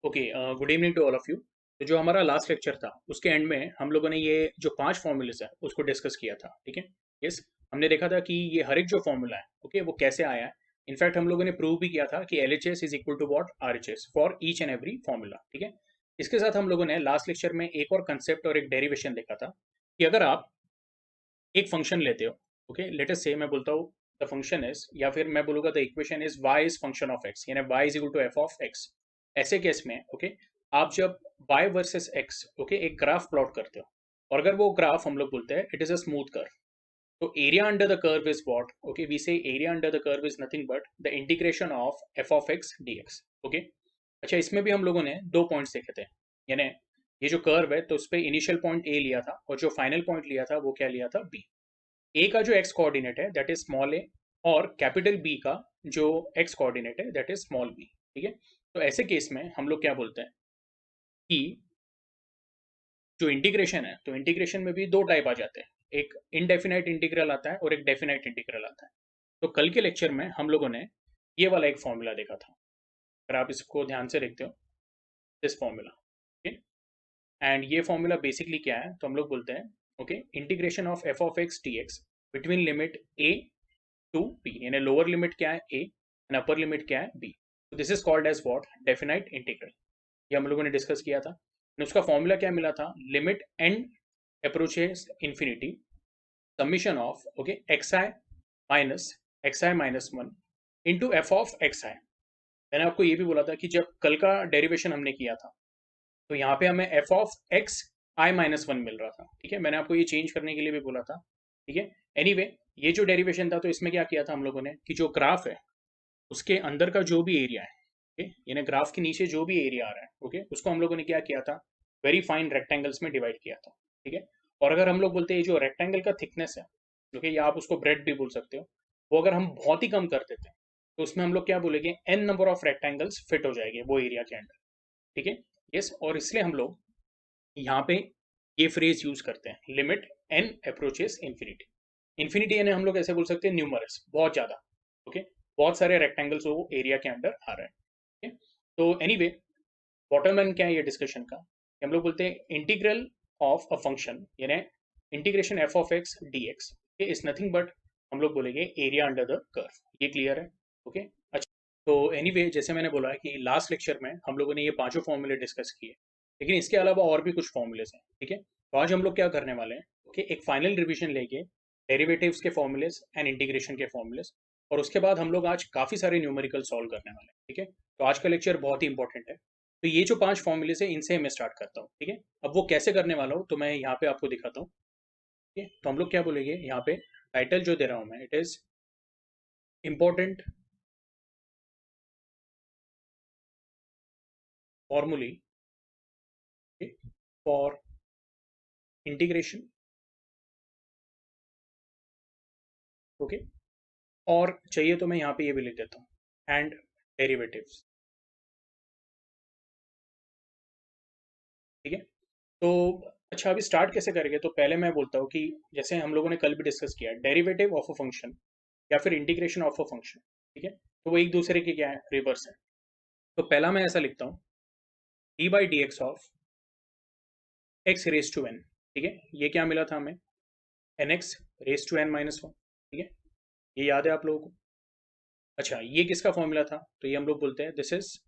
Okay, good evening to all of you. तो जो हमारा लास्ट लेक्चर था उसके एंड में हम लोगों ने ये जो 5 फॉर्मूलेस है उसको डिस्कस किया था, ठीक है। यस, हमने देखा था कि ये हर एक जो फॉर्मूला है, ओके, वो कैसे आया है। इनफैक्ट हम लोगों ने प्रूव भी किया था कि L H S is equal to what R H S for each and every formula, ठीक है। इसके साथ हम लोगों ने लास्ट लेक्चर में एक और कंसेप्ट और एक डेरिवेशन देखा था कि अगर आप एक फंक्शन लेते हो, ओके, लेट अस से मैं बोलता हूँ द फंक्शन इज, या फिर मैं बोलूंगा the equation is y is function of x, यानी y is equal to F of x। ऐसे केस में, ओके, आप जब y वर्सेस x, ओके, एक ग्राफ प्लॉट करते हो, और अगर वो ग्राफ हम लोग बोलते हैं it is a smooth curve, तो area under the curve is what, okay, we say area under the curve is nothing but the integration of F of x dx, okay. अच्छा, इसमें भी हम लोगों ने दो पॉइंट्स देखे थे, यानी ये जो कर्व है तो उस पर इनिशियल पॉइंट ए लिया था और जो फाइनल पॉइंट लिया था वो क्या लिया था, बी। ए का जो एक्स कोऑर्डिनेट है दैट इज स्मॉल ए, और कैपिटल बी का जो एक्स कोऑर्डिनेट है दैट इज स्मॉल बी, ठीक है। तो ऐसे केस में हम लोग क्या बोलते हैं कि जो इंटीग्रेशन है, तो इंटीग्रेशन में भी दो टाइप आ जाते हैं, एक इनडेफिनाइट इंटीग्रल आता है और एक डेफिनाइट इंटीग्रल आता है। तो कल के लेक्चर में हम लोगों ने ये वाला एक फॉर्मूला देखा था, अगर आप इसको ध्यान से देखते हो, दिस फॉर्मूला, ओके। एंड ये फॉर्मूला बेसिकली क्या है, तो हम लोग बोलते हैं, okay, integration of F of x D x between limit A to B, यानी लोअर लिमिट क्या है ए एंड अपर लिमिट क्या है बी। तो this is called as what, definite integral. ये हम लोगों ने डिस्कस किया था, and उसका फॉर्मूला क्या मिला था, limit N approaches infinity summation of, okay, x i minus one into f of x i. मैंने आपको ये भी बोला था कि जब कल का डेरिवेशन हमने किया था तो यहाँ पे हमें f of x i minus one मिल रहा था, ठीक है। मैंने आपको ये चेंज करने के लिए भी बोला था, ठीक है। एनीवे, ये जो डेरिवेशन था तो इसमें क्या किया था हम लोगों ने कि जो ग्राफ है उसके अंदर का जो भी एरिया है, ओके, यानी ग्राफ के नीचे जो भी एरिया आ रहा है, ओके, उसको हम लोगों ने क्या किया था, वेरी फाइन रेक्टेंगल्स में डिवाइड किया था, ठीक है। और अगर हम लोग बोलते हैं जो रेक्टेंगल का थिकनेस है, ओके, या आप उसको ब्रेड भी बोल सकते हो, वो अगर हम बहुत ही कम कर देते हैं तो उसमें हम लोग क्या बोलेंगे, N number of rectangles fit हो जाएंगे वो एरिया के अंदर, ठीक है। यस, और इसलिए हम लोग यहाँ पे ये फ्रेज यूज करते हैं, limit N approaches infinity. Infinity यानी हम लोग ऐसे बोल सकते हैं न्यूमरस, बहुत ज्यादा, ओके, बहुत सारे रेक्टेंगल्स वो एरिया के अंदर आ रहे हैं, ठीक है। तो एनीवे, बॉटम लाइन क्या है ये डिस्कशन का, हम लोग बोलते हैं इंटीग्रल ऑफ अ फंक्शन, यानी integration F of x D x is nothing but हम लोग बोलेंगे एरिया अंडर द कर्व। ये क्लियर है, ओके। अच्छा, तो एनीवे, जैसे मैंने बोला है कि लास्ट लेक्चर में हम लोगों ने ये पांचों फॉर्मूले डिस्कस किए, लेकिन इसके अलावा और भी कुछ फॉर्मूलेस हैं, ठीक है। तो आज हम लोग क्या करने वाले हैं, ओके, एक फाइनल रिवीजन लेके डेरिवेटिव्स के फॉर्मूलेस एंड इंटीग्रेशन के फॉर्मूलेस, और उसके बाद हम लोग आज काफ़ी सारे न्यूमेरिकल सॉल्व करने वाले हैं, ठीक है। तो आज का लेक्चर बहुत ही इंपॉर्टेंट है। तो ये जो 5 फॉर्मूलेस है इनसे मैं स्टार्ट करता हूँ, ठीक है। अब वो कैसे करने वाला हूँ तो मैं यहाँ पे आपको दिखाता हूँ, ठीक है। तो हम लोग क्या बोलेंगे यहाँ पे, टाइटल जो दे रहा हूँ मैं, इट इज इंपॉर्टेंट फॉर्मूले फॉर इंटीग्रेशन, ओके, और चाहिए तो मैं यहाँ पे ये भी लिख देता हूँ, एंड डेरिवेटिव्स, ठीक है। तो अच्छा, अभी स्टार्ट कैसे करेंगे, तो पहले मैं बोलता हूँ कि जैसे हम लोगों ने कल भी डिस्कस किया, डेरिवेटिव ऑफ अ फंक्शन या फिर इंटीग्रेशन ऑफ अ फंक्शन, ठीक है, तो वो एक दूसरे के क्या है, रिवर्स है। तो पहला मैं ऐसा लिखता हूँ, D by D x of X raise to N, ठीक है। ये क्या मिला था हमें, N X raise to N minus one, ठीक है। ये याद है आप लोगों को। अच्छा, ये किसका फॉर्मूला था, तो ये हम लोग बोलते हैं this is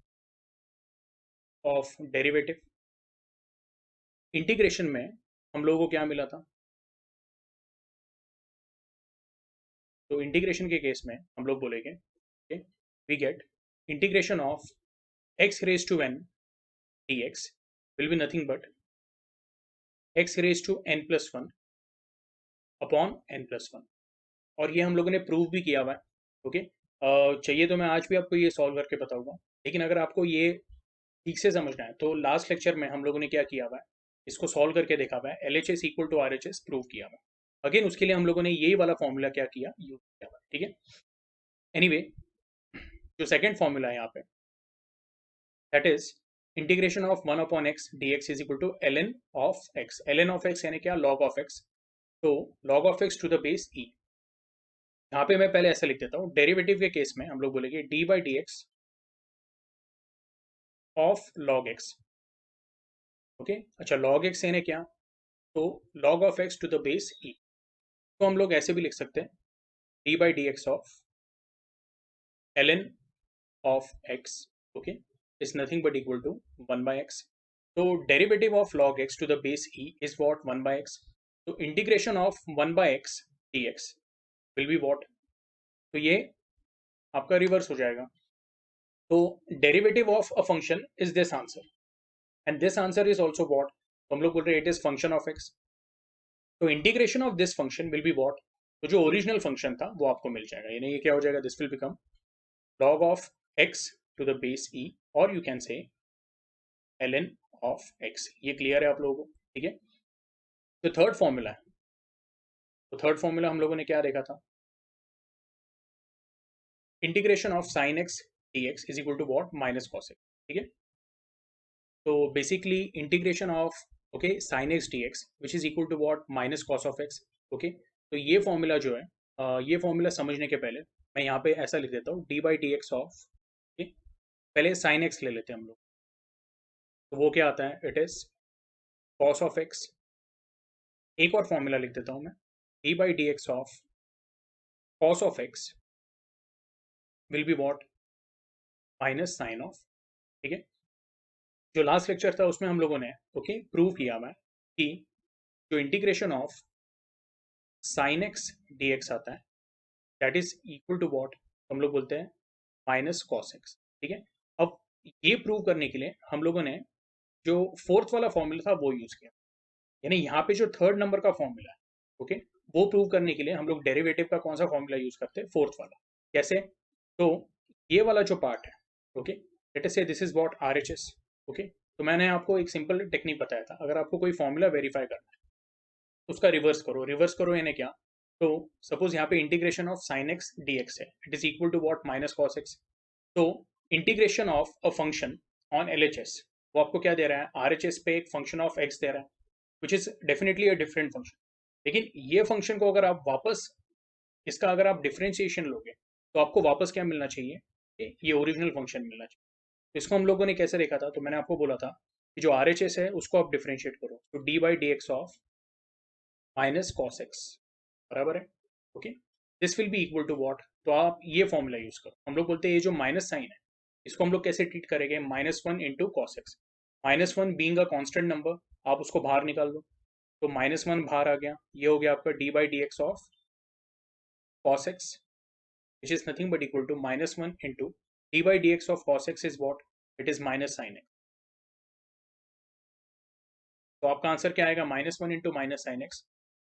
of derivative. Integration में हम लोगों को क्या मिला था, तो इंटीग्रेशन के केस में हम लोग बोलेंगे, we get integration of x raise to N D x will be nothing but X raise to N plus one upon N plus one. और ये हम लोगों ने प्रूव भी किया हुआ है, ओके। चाहिए तो मैं आज भी आपको ये सॉल्व करके बताऊंगा, लेकिन अगर आपको ये ठीक से समझना है तो लास्ट लेक्चर में हम लोगों ने क्या किया हुआ है, इसको सॉल्व करके देखा हुआ है, L H S equal to R H S prove किया हुआ है। अगेन उसके लिए हम लोगों ने यही वाला फॉर्मूला क्या किया, यूज किया हुआ है, ठीक है। एनीवे, जो सेकंड फॉर्मूला है यहाँ पे, that is integration of one upon x D x is equal to l n of x. L n of x यानी क्या, लॉग ऑफ एक्स, तो log of x to the base e. यहाँ पे मैं पहले ऐसा लिख देता हूँ, डेरिवेटिव के केस में हम लोग बोलेंगे d by D x of log x. Okay, अच्छा लॉग एक्स यानी क्या, तो log of x to the base e, तो हम लोग ऐसे भी लिख सकते हैं d by D x of ln of x, okay, is nothing but equal to 1 by x. So derivative of log x to the base e is what, 1 by x. So integration of 1 by x dx will be what, तो ये आपका reverse हो जाएगा। तो derivative of a function is this answer, and this answer is also what, तो हम लोग बोल रहे हैं it is function of x. तो integration of this function will be what, तो जो ओरिजिनल फंक्शन था वो आपको मिल जाएगा, यानी ये क्या हो जाएगा, this will become log of x to the base e, or you can say ln of x। ये क्लियर है आप लोगों को, ठीक है। तो थर्ड फॉर्मूला है, तो थर्ड फॉर्मूला हम लोगों ने क्या देखा था, integration of sine x D x is equal to what, minus cos x, ठीक है। तो basically integration of, okay, sine x D x which is equal to what, minus cos of x, okay. तो ये formula जो है, ये formula समझने के पहले मैं यहाँ पे ऐसा लिख देता हूँ D by D x of, पहले साइन एक्स ले लेते हैं हम लोग, तो वो क्या आता है, it is cos of X. एक और फॉर्मूला लिख देता हूं मैं, D by D x of cos of X will be what, minus sine of, ठीक है। जो लास्ट लेक्चर था उसमें हम लोगों ने, ओके, प्रूव किया मैं कि जो integration of sine x D X आता है that is equal to what, हम लोग बोलते हैं माइनस कॉस एक्स, ठीक है। अब ये प्रूव करने के लिए हम लोगों ने जो फोर्थ वाला फॉर्मूला था वो यूज किया, यानी यहाँ पे जो थर्ड नंबर का फॉर्मूला है, ओके, वो प्रूव करने के लिए हम लोग डेरिवेटिव का कौन सा फॉर्मूला यूज करते हैं, फोर्थ वाला। कैसे, तो ये वाला जो पार्ट है, ओके, लेट अस से this is what RHS, okay. तो मैंने आपको एक सिंपल टेक्निक बताया था, अगर आपको कोई फॉर्मूला वेरीफाई करना है तो उसका रिवर्स करो, रिवर्स करो यानी क्या, तो सपोज यहाँ पे integration of sine x D x है, it is equal to what, minus cos x. तो integration of a function on LHS, वो आपको क्या दे रहा है, आरएचएस पे एक फंक्शन ऑफ एक्स दे रहा है, which is definitely a different function. लेकिन ये फंक्शन को अगर आप वापस, इसका अगर आप डिफरेंशिएशन लोगे तो आपको वापस क्या मिलना चाहिए, ये ओरिजिनल फंक्शन मिलना चाहिए। तो इसको हम लोगों ने कैसे देखा था, तो मैंने आपको बोला था कि जो आर एच एस है उसको आप डिफरेंशिएट करो, तो D by D x of minus cos X बराबर है, okay, this will be equal to what, तो आप ये फॉर्मूला यूज करो। हम लोग बोलते हैं ये जो माइनस साइन है इसको हम लोग कैसे ट्रीट करेंगे, minus one into cos x, minus one being a constant number, आप उसको बाहर निकाल दो, तो माइनस वन बाहर आ गया, ये हो गया आपका D by D x of cos x, which is nothing but equal to minus 1 into d by dx of cos x is what, it is minus sin x। तो आपका आंसर क्या आएगा, minus one into minus sine x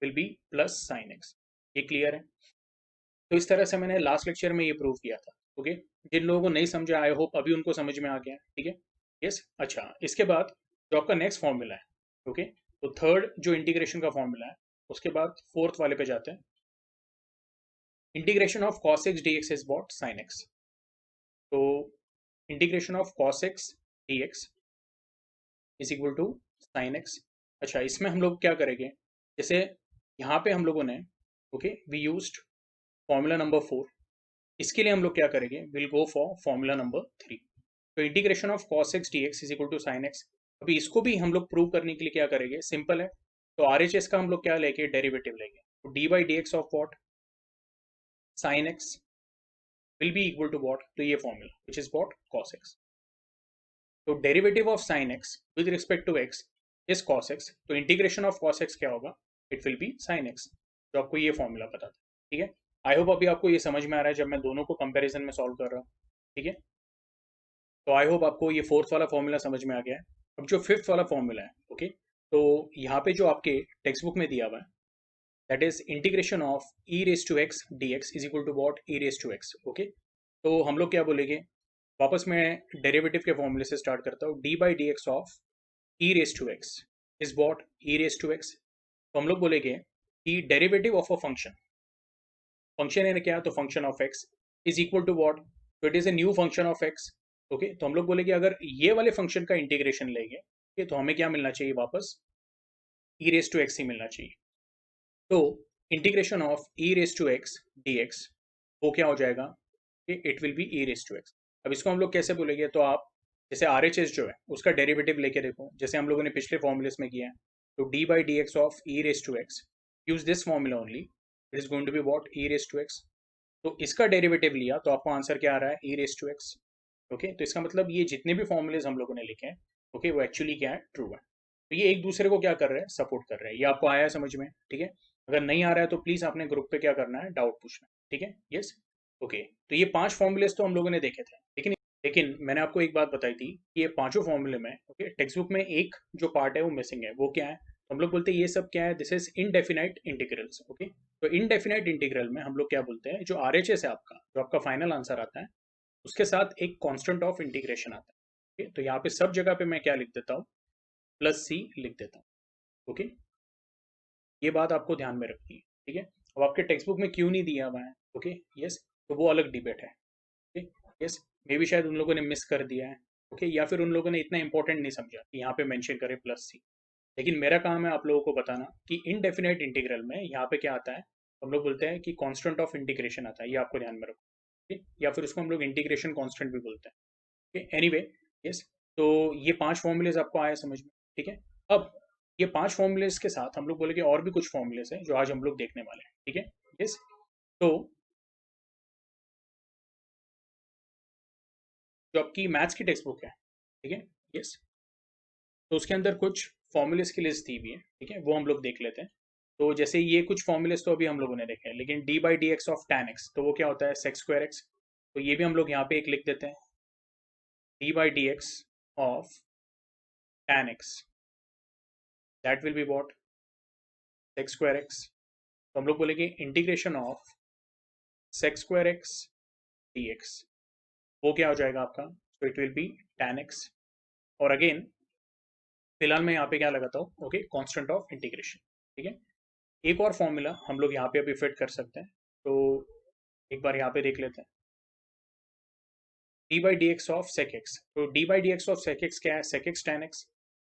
will B plus sine x. ये clear है। तो इस तरह से मैंने लास्ट लेक्चर में ये प्रूव किया था, ओके। जिन लोगों को नहीं समझा, आई होप अभी उनको समझ में आ गया, ठीक है। यस, अच्छा, इसके बाद जो आपका नेक्स्ट फॉर्मूला है, ओके, तो थर्ड जो इंटीग्रेशन का फॉर्मूला है, उसके बाद फोर्थ वाले पे जाते हैं, integration of cos x dx is what, sin x। तो integration of cos x dx is equal to sine X. अच्छा, इसमें हम लोग क्या करेंगे, जैसे यहाँ पे हम लोगों ने, okay, we used formula number 4, इसके लिए हम लोग क्या करेंगे, will go for formula number 3। तो integration of cos x dx is equal to sine X. अभी इसको भी हम लोग प्रूव करने के लिए क्या करेंगे, सिंपल है, तो आर एच एस का हम लोग क्या लेंगे, डेरिवेटिव लेंगे, तो D by D x of what, sine x will be equal to what, to ये formula which is what, cos x। तो derivative of sin x with respect to x is cos x, तो integration of cos x क्या होगा, it will B sin x। तो आपको ये formula पता था, ठीक है। आई होप अभी आपको ये समझ में आ रहा है जब मैं दोनों को कंपैरिजन में सॉल्व कर रहा हूँ, ठीक है। तो आई होप आपको ये फोर्थ वाला फॉर्मूला समझ में आ गया है। अब जो फिफ्थ वाला फॉर्मूला है, ओके, तो यहाँ पे जो आपके टेक्स्ट बुक में दिया हुआ है that is integration of E raise to x D x is equal to what, E raise to x, okay. तो हम लोग क्या बोलेंगे, वापस मैं डेरिवेटिव के फॉर्मूले से स्टार्ट करता हूँ, D by D x of E raise to x is what, E raise to x. तो हम लोग बोलेंगे कि derivative of a function, function है क्या, तो function of x is equal to what, तो it is a new function of x, okay. तो हम लोग बोलेंगे अगर ये वाले फंक्शन का इंटीग्रेशन लेंगे, okay, तो हमें क्या मिलना चाहिए वापस, ई रेस टू एक्स ही मिलना चाहिए। तो integration of E raise to x D X वो क्या हो जाएगा, it will be E raise to X. अब इसको हम लोग कैसे बोलेंगे, तो आप जैसे आर एच एस जो है उसका डेरिवेटिव लेके देखो, जैसे हम लोगों ने पिछले फॉर्मूलेस में किया है, तो D by D x of E raise to X, use this formula only, it is going to be what E raise to x. तो इसका डेरिवेटिव लिया तो आपको आंसर क्या आ रहा है, ई रेस टू एक्स। ओके, तो इसका मतलब ये जितने भी फॉर्मूलेज हम लोगों ने लिखे हैं, ओके, वो एक्चुअली क्या है, ट्रू है। तो ये एक दूसरे को क्या कर रहे हैं, सपोर्ट कर रहे हैं। ये आपको आया है समझ में, ठीक है। अगर नहीं आ रहा है तो प्लीज आपने ग्रुप पे क्या करना है, डाउट पूछना है, ठीक है। Yes, okay. तो ये 5 फॉर्मूलेज तो हम लोगों ने देखे थे, लेकिन मैंने आपको एक बात बताई थी कि ये पांचों फॉर्मूले में, ओके, टेक्स्ट बुक में एक जो पार्ट है वो मिसिंग है। वो क्या है, तो हम लोग बोलते हैं ये सब क्या है, this is indefinite integrals. Okay, तो इनडेफिनाइट इंटीग्रल में हम लोग क्या बोलते हैं, जो आरएचएस है आपका, जो आपका फाइनल आंसर आता है, उसके साथ एक कांस्टेंट ऑफ इंटीग्रेशन आता है। ओके, तो यहाँ पे सब जगह पे मैं क्या लिख देता हूँ, प्लस सी लिख देता हूँ। ओके, ये बात आपको ध्यान में रखनी है, ठीक है। अब आपके टेक्स्ट बुक में क्यों नहीं दिया हुआ है, ओके, यस, तो वो अलग डिबेट है। ओके, यस, मे भी शायद उन लोगों ने मिस कर दिया है, ओके, या फिर उन लोगों ने इतना इंपॉर्टेंट नहीं समझा कि यहाँ पे मेंशन करे प्लस सी। लेकिन मेरा काम है आप लोगों को बताना कि इनडेफिनाइट इंटीग्रल में यहाँ पे क्या आता है, हम लोग बोलते हैं कि कांस्टेंट ऑफ इंटीग्रेशन आता है, ये आपको ध्यान में रखो, ठीक, या फिर उसको हम लोग इंटीग्रेशन कांस्टेंट भी बोलते हैं। एनीवे, यस, तो ये 5 फॉर्मूलेज आपको आए समझ में, ठीक है। अब ये 5 फॉर्मूलेज के साथ हम लोग बोलेंगे और भी कुछ फॉर्मूलेज हैं जो आज हम लोग देखने वाले हैं, ठीक है। यस, तो जो आपकी मैथ्स की टेक्स्ट बुक है, ठीक है, यस, तो उसके अंदर कुछ फॉर्मूलेस की लिस्ट दी हुई है, ठीक है, वो हम लोग देख लेते हैं। तो जैसे ये कुछ फॉर्मूलेस तो अभी हम लोगों ने देखे हैं, लेकिन D by D x of tan x, तो वो क्या होता है, सेक्स स्क्वायर एक्स। तो ये भी हम लोग यहाँ पे एक लिख देते हैं, d by D x of tan x, that will be what, sec square x. तो हम लोग बोलेंगे integration of sex square x D X, वो क्या हो जाएगा आपका, तो it will B tan x. और अगेन फिलहाल मैं यहाँ पे क्या लगाता हूँ, ओके, कांस्टेंट ऑफ इंटीग्रेशन, ठीक है। एक और फॉर्मूला हम लोग यहाँ पे अभी फिट कर सकते हैं, तो एक बार यहाँ पे देख लेते हैं, d by D x of sec x. तो D by D x of sec x क्या है, सेक एक्स टैन एक्स।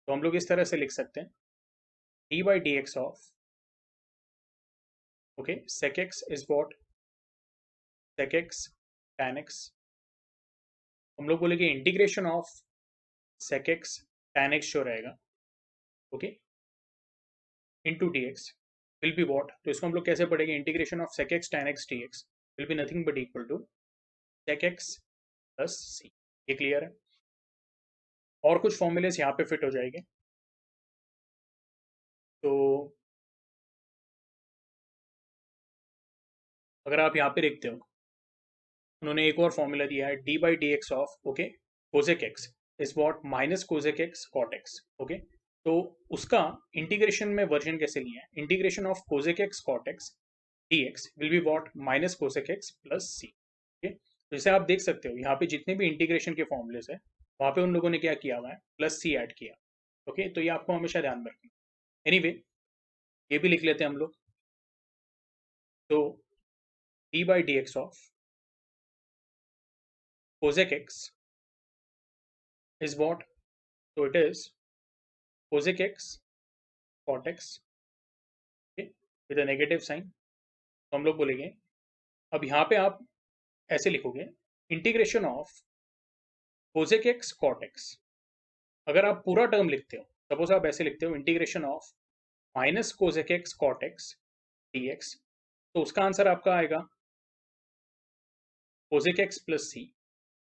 तो हम लोग इस तरह से लिख सकते हैं, d by D x of, okay, sec x is what, sec x tan x. हम लोग बोलेंगे integration of sec x tan x जो रहेगा, okay, into d x will be what. तो इसको हम लोग कैसे पढ़ेंगे, integration of sec x tan x D x will be nothing but equal to sec x plus c. ये clear है। और कुछ फॉर्मूलेस यहाँ पे फिट हो जाएंगे। तो अगर आप यहाँ पे देखते हो, उन्होंने एक और फॉर्मूला दिया है, D by D x of, okay, cosec X is what minus cosec X cot X. Okay, तो उसका इंटीग्रेशन में वर्जन कैसे लिया है, integration of cosec X cot X D x will be what minus cosec X plus C. Okay, तो जैसे आप देख सकते हो यहाँ पे जितने भी इंटीग्रेशन के फॉर्मूलेस है, वहाँ पे उन लोगों ने क्या किया हुआ है, प्लस सी ऐड किया। ओके, तो ये आपको हमेशा ध्यान में रखना। एनीवे, ये भी लिख लेते हैं हम लोग। तो D by D x of cosec x is what? So it is cosec x cot x, okay, with a negative sign। तो हम लोग बोलेंगे, अब यहाँ पे आप ऐसे लिखोगे, integration of cosec x cot x। अगर आप पूरा टर्म लिखते हो, सपोज आप ऐसे लिखते हो, integration of minus cosec x cot x dx, तो उसका आंसर आपका आएगा cosec x प्लस सी।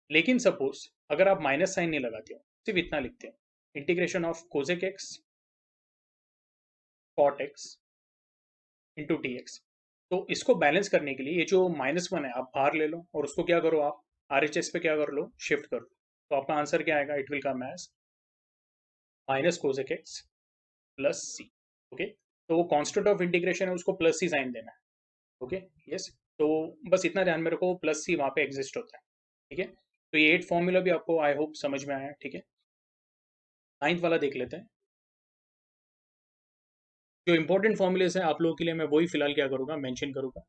लेकिन सपोज अगर आप माइनस साइन नहीं लगाते हो, सिर्फ इतना लिखते हो, integration of cosec x cot x into d x, तो इसको बैलेंस करने के लिए ये जो -1 है आप बाहर ले लो, और उसको क्या करो, आप आर एच एस पे क्या कर लो, शिफ्ट कर लो। तो आपका आंसर क्या आएगा, it will come as minus cosec X plus C. Okay, तो वो कॉन्स्टेंट ऑफ इंटीग्रेशन है, उसको प्लस सी साइन देना है। ओके, यस, तो बस इतना ध्यान में रखो, प्लस सी वहाँ पे एग्जिस्ट होता है, ठीक है। तो ये 8 फॉर्मूला भी आपको आई होप समझ में आया, ठीक है। 9th वाला देख लेते हैं। जो इंपॉर्टेंट फॉर्मूलेस हैं आप लोगों के लिए, मैं वही फिलहाल क्या करूँगा, मेंशन करूँगा।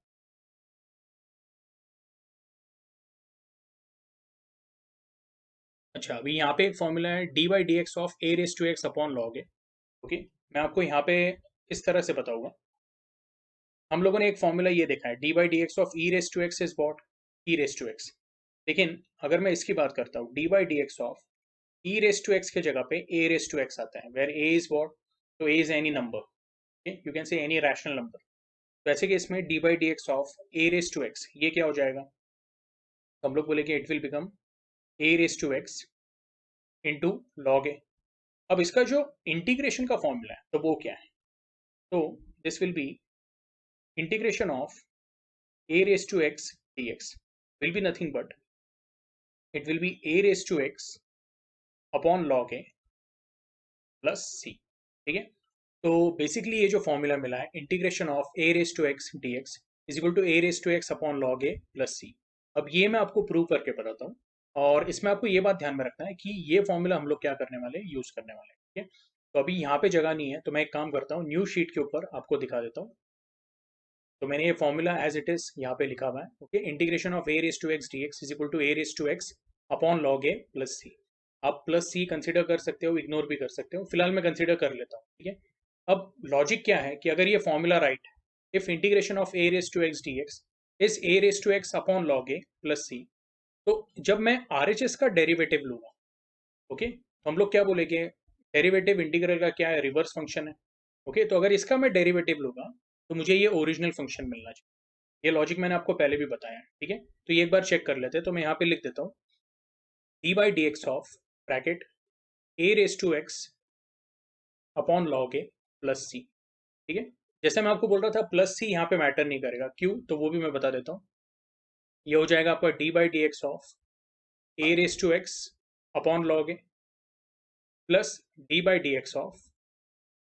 अच्छा, अभी यहाँ पे एक फॉर्मूला है, D by D x of A raise to x upon log A. Okay, मैं आपको यहाँ पे इस तरह से बताऊंगा। हम लोगों ने एक फॉर्मूला ये देखा है, D by D x of E raise to x is what, E raise to X. लेकिन अगर मैं इसकी बात करता हूँ, D by D x of E raise to x के जगह पे ए रेस टू एक्स आता है, वेर ए इज वॉट, तो a is any number, you can say any rational number. वैसे कि इसमें d by D x of A raise to x ये क्या हो जाएगा, तो हम लोग बोलेंगे it will become a raise to x into log a. अब इसका जो इंटीग्रेशन का फॉर्मूला है तो वो क्या है, तो this will B integration of a raised to x dx will be nothing but it will be a raised to x upon log a plus c। ठीक है, तो बेसिकली ये जो फॉर्मूला मिला है integration of a raised to x dx is equal to a raised to x upon log a plus c। अब ये मैं आपको प्रूव करके बताता हूँ, और इसमें आपको ये बात ध्यान में रखना है कि ये फॉर्मूला हम लोग क्या करने वाले हैं, यूज करने वाले हैं। ठीक है, तो अभी यहाँ पे जगह नहीं है, तो मैं एक काम करता हूँ, न्यू शीट के ऊपर आपको दिखा देता हूँ। तो मैंने ये फॉर्मूला एज इट इज यहाँ पे लिखा हुआ है। Okay, integration of A raise to x D x is equal to a raise to x upon log A plus c. आप प्लस सी कंसिडर कर सकते हो, इग्नोर भी कर सकते हो, फिलहाल मैं कंसिडर कर लेता हूँ। ठीक है, अब लॉजिक क्या है कि अगर ये फॉर्मूला राइट है, if integration of A raise to x D x is a raise to x upon log A plus c, तो जब मैं आर एच एस का डेरिवेटिव लूंगा, ओके, तो हम लोग क्या बोलेंगे, डेरिवेटिव इंटीग्रल का क्या है, रिवर्स फंक्शन है। ओके, तो अगर इसका मैं डेरिवेटिव लूंगा तो मुझे ये ओरिजिनल फंक्शन मिलना चाहिए। ये लॉजिक मैंने आपको पहले भी बताया है। ठीक है, तो ये एक बार चेक कर लेते हैं, तो मैं यहाँ पे लिख देता हूँ D by D x of bracket a raise to x upon log A plus c. ठीक है, जैसे मैं आपको बोल रहा था प्लस सी यहाँ पे मैटर नहीं करेगा, क्यों, तो वो भी मैं बता देता हूँ। ये हो जाएगा आपका D by D x of A raise to x upon log A plus D by D x of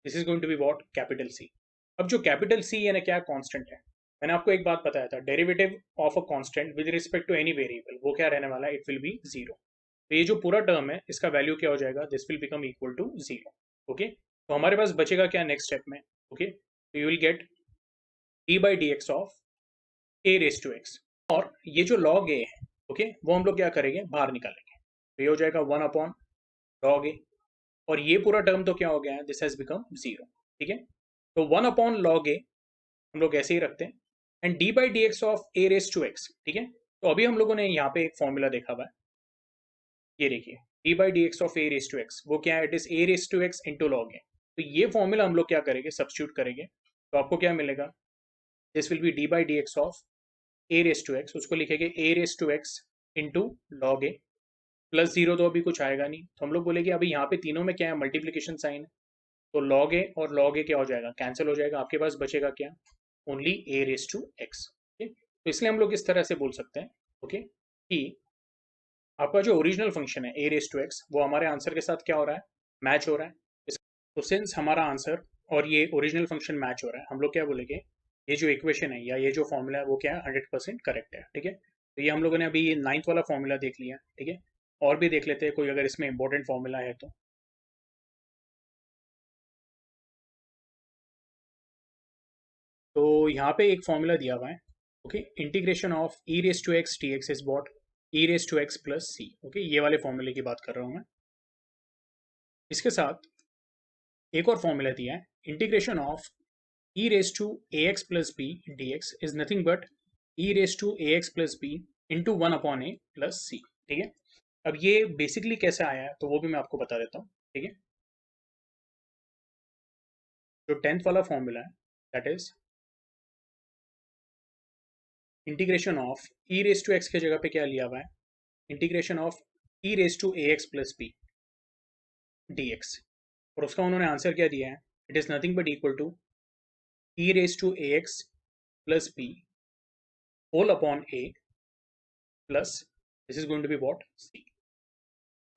this is going to be what, capital C. अब जो कैपिटल सी यानी क्या, कांस्टेंट है। मैंने आपको एक बात बताया था, derivative of a constant with respect to any variable वो क्या रहने वाला है, इट विल बी जीरो। तो ये जो पूरा टर्म है इसका वैल्यू क्या हो जाएगा, this will become equal to zero. Okay, तो हमारे पास बचेगा क्या नेक्स्ट स्टेप में, ओके, तो you will get D by D x of A raise to X, और ये जो लॉग ए है, ओके, वो हम लोग क्या करेंगे, बाहर निकालेंगे, तो ये हो जाएगा वन अपॉन लॉग ए, और ये पूरा टर्म तो क्या हो गया है, दिस हैज बिकम जीरो। ठीक है, तो वन अपॉन लॉग ए हम लोग ऐसे ही रखते हैं, and D by D x of A raise to X. ठीक है, तो अभी हम लोगों ने यहाँ पे एक फॉर्मूला देखा हुआ है, ये देखिए d by D x of A raise to x, वो क्या है, it is a raise to x into log a. तो ये फॉर्मूला हम लोग क्या करेंगे, सब्स्टिट्यूट करेंगे, तो आपको क्या मिलेगा, this will be d by D x of A raise to x, उसको लिखेंगे a raise to x into log A plus zero, तो अभी कुछ आएगा नहीं, तो हम लोग बोलेंगे अभी यहाँ पे तीनों में क्या है, मल्टीप्लीकेशन साइन है, तो log a और log a क्या हो जाएगा, कैंसिल हो जाएगा, आपके पास बचेगा क्या, only a raise to x. तो इसलिए हम लोग इस तरह से बोल सकते हैं, ओके, कि आपका जो ओरिजिनल फंक्शन है a रेस टू एक्स वो हमारे आंसर के साथ क्या हो रहा है, मैच हो रहा है। तो सिंस हमारा आंसर और ये ओरिजिनल फंक्शन मैच हो रहा है, हम लोग क्या बोलेंगे, ये जो इक्वेशन है या ये जो फॉर्मूला है वो क्या है, 100% करेक्ट है। ठीक है, तो ये हम लोगों ने अभी ये 9th वाला फॉर्मूला देख लिया। ठीक है, और भी देख लेते हैं कोई अगर इसमें इंपॉर्टेंट फॉर्मूला है तो। तो यहाँ पे एक फॉर्मूला दिया हुआ है, okay, integration of E raise to X D X is what, E raise to X plus C. Okay, ये वाले फॉर्मूले की बात कर रहा हूँ मैं। इसके साथ एक और फॉर्मूला दिया है, integration of E raise to A x plus b d x is nothing but e raise to A x plus b into one upon a plus c. ठीक है, अब ये बेसिकली कैसे आया है तो वो भी मैं आपको बता देता हूँ। ठीक है, जो 10th वाला फॉर्मूला है that is integration of E raise to x के जगह पे क्या लिया हुआ है, integration of E raise to A x plus b d x, और उसका उन्होंने आंसर क्या दिया है, it is nothing but equal to e raise to A x plus b whole upon a plus this is going to be what, c.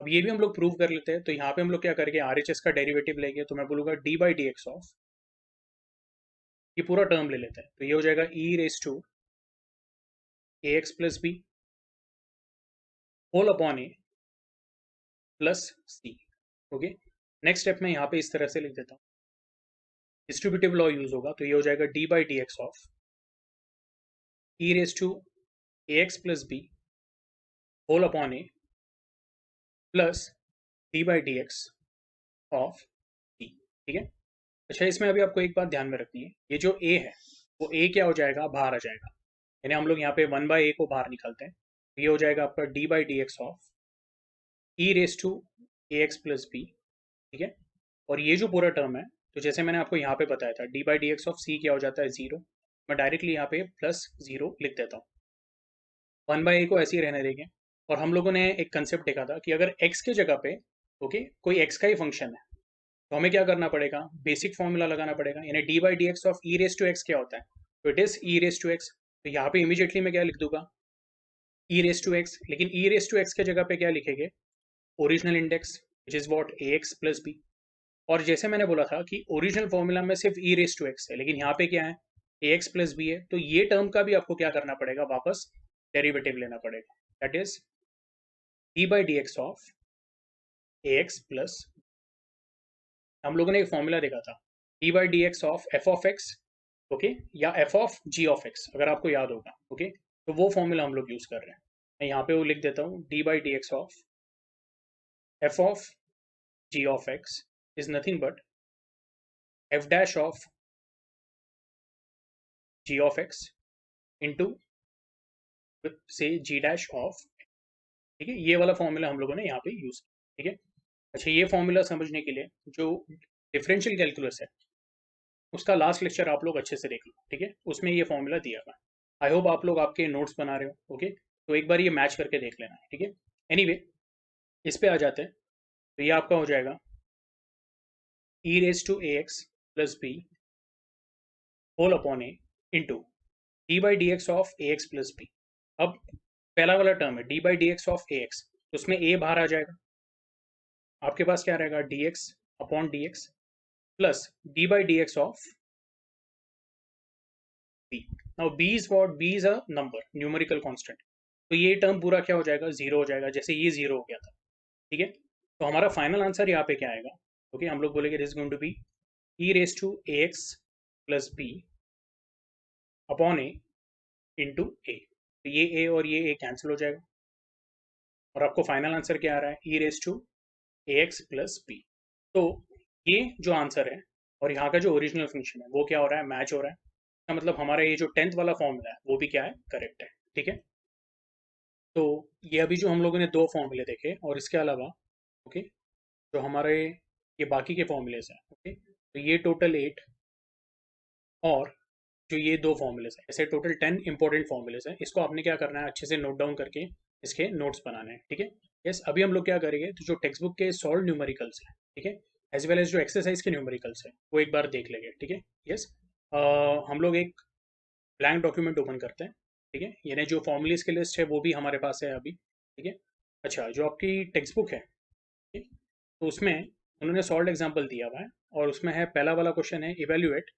अब ये भी हम लोग प्रूव कर लेते हैं, तो यहाँ पे हम लोग क्या करेंगे, आर एच एस का डेरिवेटिव लेंगे, तो मैं बोलूँगा D by D x of ये पूरा टर्म ले लेते हैं, तो ये हो जाएगा e raise to A x plus b whole upon a plus C. Okay, next step में यहाँ पे इस तरह से लिख देता हूँ, डिस्ट्रीब्यूटिव लॉ यूज होगा, तो ये हो जाएगा d by D x of E raise to A x plus b whole upon a plus D by D x of c. ठीक है, अच्छा इसमें अभी आपको एक बात ध्यान में रखनी है, ये जो a है वो a क्या हो जाएगा, बाहर आ जाएगा, यानी हम लोग यहाँ पे 1/a को बाहर निकालते हैं, तो ये हो जाएगा आपका D by D x of E raise to A x plus B, ठीक है। और ये जो पूरा टर्म है, तो जैसे मैंने आपको यहाँ पे बताया था, d by D x of c क्या हो जाता है, जीरो। मैं डायरेक्टली यहाँ पे प्लस जीरो लिख देता हूँ, वन बाई ए को ऐसे ही रहने देंगे। और हम लोगों ने एक कंसेप्ट देखा था कि अगर एक्स के जगह पे ओके कोई एक्स का ही फंक्शन है, तो हमें क्या करना पड़ेगा, बेसिक फॉर्मूला लगाना पड़ेगा, यानी D by D x of E raise to X क्या होता है, तो it is E raise to x. तो यहाँ पे इमीडिएटली मैं क्या लिख दूंगा, ई रेस टू एक्स। लेकिन ई रेस टू एक्स के जगह पे क्या लिखेंगे, original index which is what A x plus B. और जैसे मैंने बोला था कि ओरिजिनल फॉर्मूला में सिर्फ ई रेस टू एक्स है, लेकिन यहाँ पे क्या है, ए एक्स प्लस बी है, तो ये टर्म का भी आपको क्या करना पड़ेगा, वापस डेरिवेटिव लेना पड़ेगा, that is d by D x of a x plus. हम लोगों ने एक फॉर्मूला देखा था, d by D x of F of x, okay, या f of ji of x, अगर आपको याद होगा, ओके। तो वो फॉर्मूला हम लोग यूज कर रहे हैं। मैं यहाँ पे वो लिख देता हूँ, D by D x of F of ji of x is nothing but F dash of ji of X into से जी डैश ऑफ, ठीक है। ये वाला फॉर्मूला हम लोगों ने यहाँ पे यूज किया, ठीक है। अच्छा, ये फॉर्मूला समझने के लिए जो डिफरेंशियल कैलकुलस है, उसका लास्ट लेक्चर आप लोग अच्छे से देख लो, ठीक है, उसमें ये फॉर्मूला दिया हुआ है। आई होप आप लोग आपके नोट्स बना रहे हो, ओके। तो एक बार ये मैच करके देख लेना, ठीक है। एनीवे, इस पे आ जाते हैं। तो ये आपका हो जाएगा e raise to A x plus b whole upon a into d by D x of a x plus b. अब पहला वाला टर्म है D by D x of a x, तो उसमें ए बाहर आ जाएगा, आपके पास क्या रहेगा, D x upon D x plus D by D x of B. Now B is what, B is a number, numerical constant. तो ये टर्म पूरा क्या हो जाएगा, जीरो हो जाएगा, जैसे ये जीरो हो गया था, ठीक है। तो हमारा फाइनल आंसर यहाँ पे क्या आएगा, ओके, हम लोग बोलेंगे this going to be e raise to A x plus b upon a into a. तो ये ए और ये ए कैंसिल हो जाएगा, और आपको फाइनल आंसर क्या आ रहा है, e raise to A x plus b. तो ये जो आंसर है और यहाँ का जो ओरिजिनल फंक्शन है वो क्या हो रहा है, मैच हो रहा है। इसका मतलब हमारा ये जो 10th वाला फॉर्मूला है वो भी क्या है, करेक्ट है, ठीक है। तो ये अभी जो हम लोगों ने दो फॉर्मूले देखे, और इसके अलावा ओके जो हमारे ये बाकी के फॉर्मूलेज हैं, ओके, तो ये टोटल 8, और जो ये दो फॉर्मूलेज हैं, ऐसे टोटल 10 इंपॉर्टेंट फॉर्मूलेज हैं। इसको आपने क्या करना है, अच्छे से नोट डाउन करके इसके नोट्स बनाने हैं, ठीक है। यस, अभी हम लोग क्या करेंगे, तो जो टेक्स्ट बुक के सॉल्व न्यूमेरिकल्स हैं, ठीक है, एज वेल एज जो एक्सरसाइज के न्यूमेरिकल्स हैं, वो एक बार देख लेंगे, ठीक है। यस, हम लोग एक ब्लैंक डॉक्यूमेंट ओपन करते हैं, ठीक है। यानी जो फॉर्मूलेज की लिस्ट है वो भी हमारे पास है अभी, ठीक है। अच्छा, जो आपकी टेक्स्ट बुक है, ठीक, तो उसमें उन्होंने सॉल्व एग्जाम्पल दिया हुआ है, और उसमें है पहला वाला क्वेश्चन है, evaluate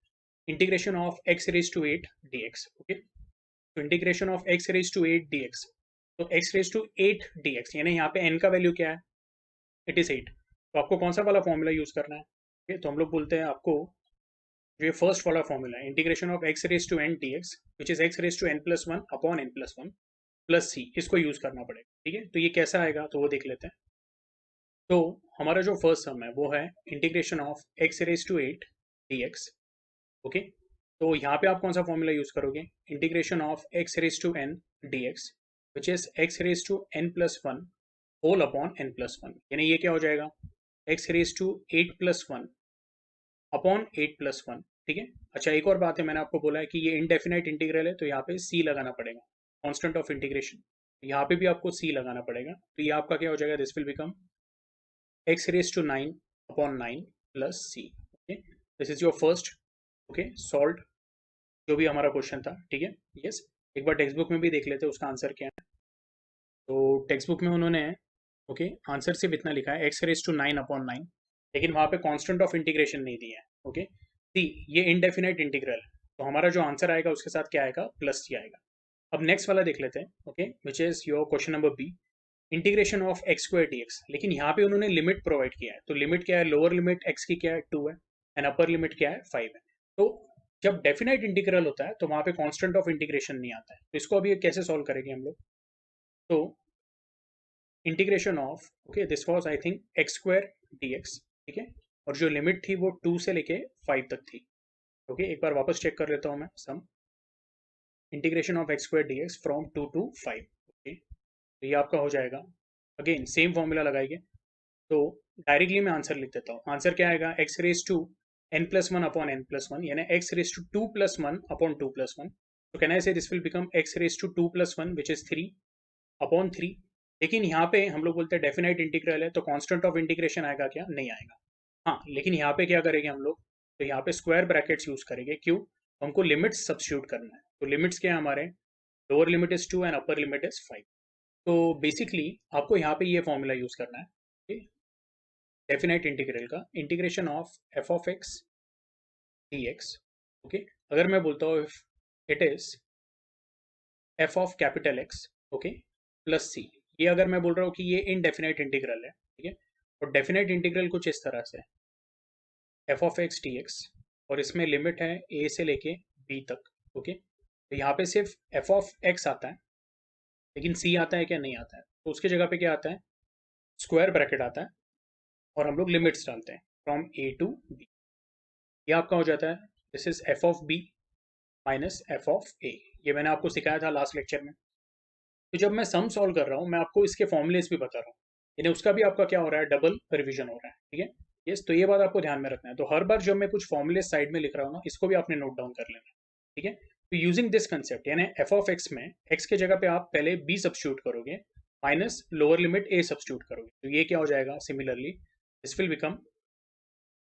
integration of x raise to 8 dx, okay. तो integration of x raise to 8 dx, तो एक्स रेज टू 8 dx, यानी यहाँ पे n का वैल्यू क्या है, इट इज 8। तो आपको कौन सा वाला फॉर्मूला यूज करना है, okay? तो हम लोग बोलते हैं आपको जो ये फर्स्ट वाला फॉर्मूला है, integration of x raise to n dx which is x raise to n plus one upon n plus one plus c, इसको यूज करना पड़ेगा, ठीक है। तो ये कैसा आएगा, तो वो देख लेते हैं। तो हमारा जो फर्स्ट सम है वो है integration of x raise to 8 dx, okay. तो यहाँ पे आप कौन सा फॉर्मूला यूज करोगे, integration of x raise to N D x which is x raise to N plus one whole upon N plus one, यानी ये क्या हो जाएगा, x raise to 8 plus one upon 8 plus one, ठीक है। अच्छा, एक और बात है, मैंने आपको बोला है कि ये इनडेफिनाइट इंटीग्रल है, तो यहाँ पे सी लगाना पड़ेगा, कॉन्स्टेंट ऑफ इंटीग्रेशन, यहाँ पे भी आपको सी लगाना पड़ेगा। तो ये आपका क्या हो जाएगा, this will become x raise to 9 upon 9 plus C, okay. This is your first, okay, solve जो भी हमारा क्वेश्चन था, ठीक है। यस, एक बार टेक्स्ट बुक में भी देख लेते हैं उसका आंसर क्या है। तो टेक्स्ट बुक में उन्होंने ओके आंसर सिर्फ इतना लिखा है, एक्स रेज टू 9 अपॉन 9, लेकिन वहाँ पे कांस्टेंट ऑफ इंटीग्रेशन नहीं दिया है, ओके। सी, ये इनडेफिनाइट इंटीग्रल है, तो हमारा जो आंसर आएगा उसके साथ क्या आएगा, प्लस सी आएगा। अब नेक्स्ट वाला देख लेते हैं, okay, which is your question number B, integration of x square d x. लेकिन यहाँ पे उन्होंने लिमिट प्रोवाइड किया है, तो लिमिट क्या है, लोअर लिमिट एक्स की क्या है, 2 है, एंड अपर लिमिट क्या है, 5 है। तो जब डेफिनाइट इंटीग्रल होता है तो वहाँ पे कांस्टेंट ऑफ इंटीग्रेशन नहीं आता है, तो इसको अभी कैसे सॉल्व करेंगे हम लोग। तो integration of, okay, this was I think x square d x, ठीक है, और जो लिमिट थी वो 2 से लेके 5 तक थी, ओके। एक बार वापस चेक कर लेता हूँ मैं sum, integration of x square d x from 2 to 5, okay. तो ये आपका हो जाएगा, अगेन सेम फॉर्मूला लगाएंगे, तो डायरेक्टली मैं आंसर लिख देता हूँ। आंसर क्या आएगा, x raise to n plus one upon n plus one, यानी x raise to two plus one upon two plus one. तो can I say this will become x raise to two plus one which is three upon three. लेकिन यहाँ पे हम लोग बोलते हैं definite integral है, तो कांस्टेंट ऑफ इंटीग्रेशन आएगा क्या, नहीं आएगा। हाँ, लेकिन यहाँ पे क्या करेंगे हम लोग, तो यहाँ पे स्क्वायर ब्रैकेट्स यूज करेंगे। क्यों, हमको लिमिट्स सब्स्टिट्यूट करना है। तो लिमिट्स क्या है हमारे, lower limit is two and upper limit is five. तो बेसिकली आपको यहाँ पे ये फॉर्मूला यूज करना है डेफिनाइट इंटीग्रल का, integration of F of x D x. Okay, अगर मैं बोलता हूँ it is f of capital x, okay, plus c, ये अगर मैं बोल रहा हूँ कि ये इनडेफिनाइट इंटीग्रल है, ठीक है। और डेफिनाइट इंटीग्रल कुछ इस तरह से F of x D x, और इसमें लिमिट है ए से लेके बी तक, ओके। तो यहाँ पे सिर्फ एफ ऑफ एक्स आता है, लेकिन सी आता है क्या, नहीं आता है। तो उसकी जगह पे क्या आता है, स्क्वायर ब्रैकेट आता है, और हम लोग लिमिट्स डालते हैं फ्रॉम ए टू बी। ये आपका हो जाता है, this is f of b minus f of a. ये मैंने आपको सिखाया था लास्ट लेक्चर में। तो जब मैं सम सॉल्व कर रहा हूँ, मैं आपको इसके फॉर्मुलेस भी बता रहा हूँ, यानी उसका भी आपका क्या हो रहा है, डबल रिवीजन हो रहा है, ठीक है। यस, तो ये बात आपको ध्यान में रखना है। तो हर बार जब मैं कुछ फॉर्मुले साइड में लिख रहा हूँ ना, इसको भी आपने नोट डाउन कर लेना है, ठीक है। तो यूजिंग दिस कंसेप्ट, यानी एफ ऑफ एक्स में एक्स के जगह पे आप पहले बी सब्स्टिट्यूट करोगे minus lower limit a substitute करोगे, तो ये क्या हो जाएगा, similarly this will become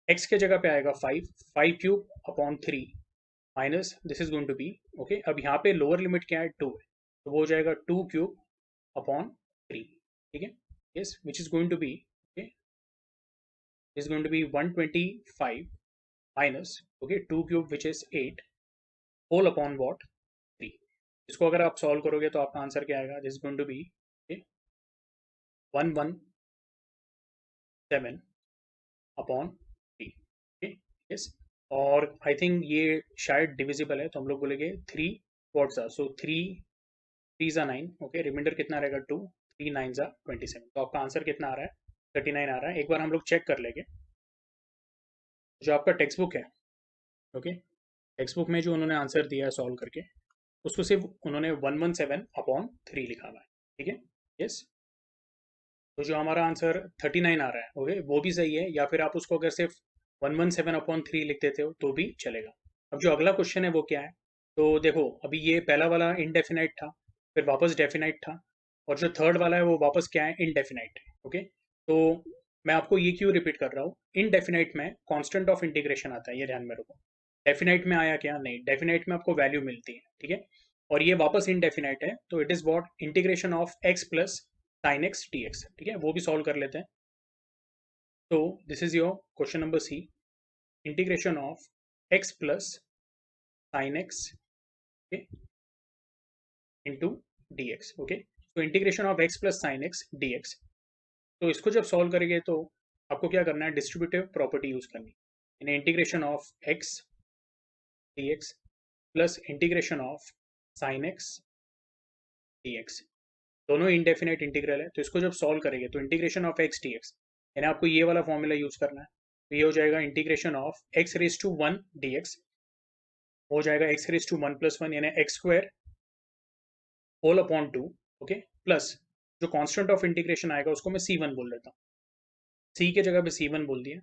x के जगह पे आएगा five, five cube upon three minus this is going to be, okay. अब यहाँ पे लोअर लिमिट क्या है, टू है, तो वो हो जाएगा टू क्यूब अपॉन थ्री, ठीक है। Yes, which is going to be, okay, is going to be 125 minus, okay, two cube which is eight whole upon what, three. इसको अगर आप सॉल्व करोगे तो आपका आंसर क्या आएगा, this is going to be 117 upon three, okay. Yes, और I think ये शायद डिविजिबल है, तो हम लोग बोलेंगे three what's are, so three three are nine, okay, reminder कितना रहेगा टू, थ्री नाइन ज़ा 27। तो आपका आंसर कितना आ रहा है, 39 आ रहा है। एक बार हम लोग चेक कर लेंगे जो आपका टेक्स्ट बुक है, ओके, टेक्स्ट बुक में जो उन्होंने आंसर दिया है सॉल्व करके, उसको सिर्फ उन्होंने 117 अपॉन थ्री लिखा हुआ है, ठीक है। यस, तो जो हमारा आंसर 39 आ रहा है, ओके, वो भी सही है। या फिर आप उसको अगर सिर्फ 117 अपॉन थ्री लिख देते हो तो भी चलेगा। अब जो अगला क्वेश्चन है वो क्या है, तो देखो अभी ये पहला वाला इनडेफिनाइट था, फिर वापस डेफिनाइट था, और जो थर्ड वाला है वो वापस क्या है, इनडेफिनाइट है, ओके। तो मैं आपको ये क्यों रिपीट कर रहा हूँ, इनडेफिनाइट में कांस्टेंट ऑफ इंटीग्रेशन आता है, ये ध्यान में रखो। डेफिनाइट में आया क्या, नहीं, डेफिनाइट में आपको वैल्यू मिलती है, ठीक है। और ये वापस इनडेफिनाइट है, तो it is what, integration of x plus sine x D x, ठीक है, वो भी सॉल्व कर लेते हैं। तो this is your question number c, integration of x plus sine x into d x, okay. तो integration of x plus sine x D x, तो इसको जब सॉल्व करेंगे तो आपको क्या करना है, डिस्ट्रीब्यूटिव प्रॉपर्टी यूज करनी है। Integration of x D x plus integration of sine x D x, दोनों इंडेफिनाइट इंटीग्रल है। तो इसको जब सॉल्व करेंगे तो integration of x D x, यानी आपको ये वाला फॉर्मूला यूज करना है। तो ये हो जाएगा integration of x raise to one d x, हो जाएगा x raise to one plus one, यानी x square whole upon two, okay, plus जो कांस्टेंट ऑफ इंटीग्रेशन आएगा उसको मैं सी वन बोल देता हूँ, सी के जगह पे सी वन बोल दिया,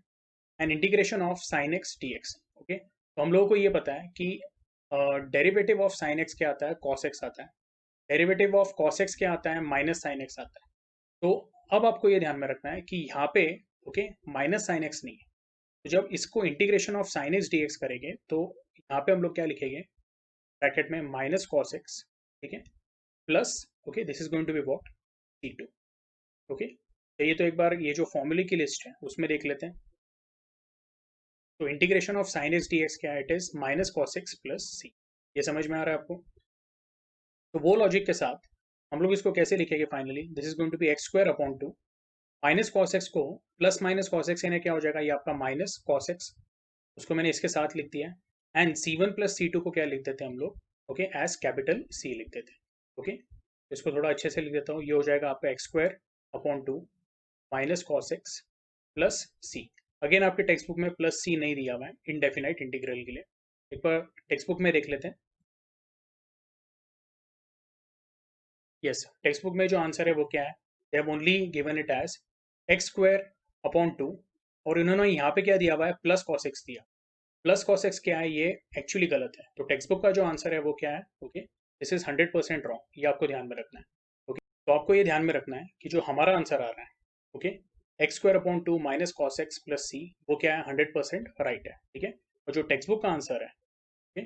and integration of sine x D x, okay. तो हम लोगों को ये पता है कि डेरिवेटिव ऑफ साइन एक्स क्या आता है, कॉस एक्स आता है, डेरिवेटिव ऑफ कॉस एक्स क्या आता है, माइनस साइन एक्स आता है। तो अब आपको ये ध्यान में रखना है कि यहाँ पे, ओके, माइनस साइन एक्स नहीं है। तो जब इसको integration of sine x D x करेंगे तो यहाँ पे हम लोग क्या लिखेंगे, ब्रैकेट में माइनस कॉस एक्स, ठीक है, plus, okay, this is going to be what, c two, okay. ये तो एक बार ये जो फॉर्मूले की लिस्ट है उसमें देख लेते हैं। तो integration of sine x D x क्या है, it is minus cos x plus c. ये समझ में आ रहा है आपको। तो वो लॉजिक के साथ हम लोग इसको कैसे लिखेंगे finally, this is going to be x square upon two, minus cos x को प्लस माइनस कॉस एक्स, यानी क्या हो जाएगा, ये आपका माइनस कॉस एक्स, उसको मैंने इसके साथ लिख दिया है। And c one plus c two को क्या लिख देते हैं हम लोग, ओके, एज कैपिटल सी लिख देते हैं, ओके। इसको थोड़ा अच्छे से लिख देता हूँ, ये हो जाएगा आपका x square upon two minus cos x plus c. Again आपके टेक्स्ट बुक में प्लस सी नहीं दिया हुआ है इनडेफिनाइट इंटीग्रल के लिए, एक बार टेक्स्ट बुक में देख लेते हैं। यस, टेक्स्ट बुक में जो आंसर है वो क्या है, they have only given it as x square upon 2, और इन्होंने यहाँ पे क्या दिया हुआ है, प्लस कॉस एक्स दिया। प्लस कॉस एक्स क्या है, ये एक्चुअली गलत है। तो टेक्स्ट बुक का जो आंसर है वो क्या है, ओके, दिस इज 100% रॉन्ग, ये आपको ध्यान में रखना है। ओके, तो आपको ये ध्यान में रखना है कि जो हमारा आंसर आ रहा है, okay, x square upon 2 minus cos x plus c, वो क्या है, 100% राइट है, ठीक है। और जो टेक्स्ट बुक का आंसर है, ओके,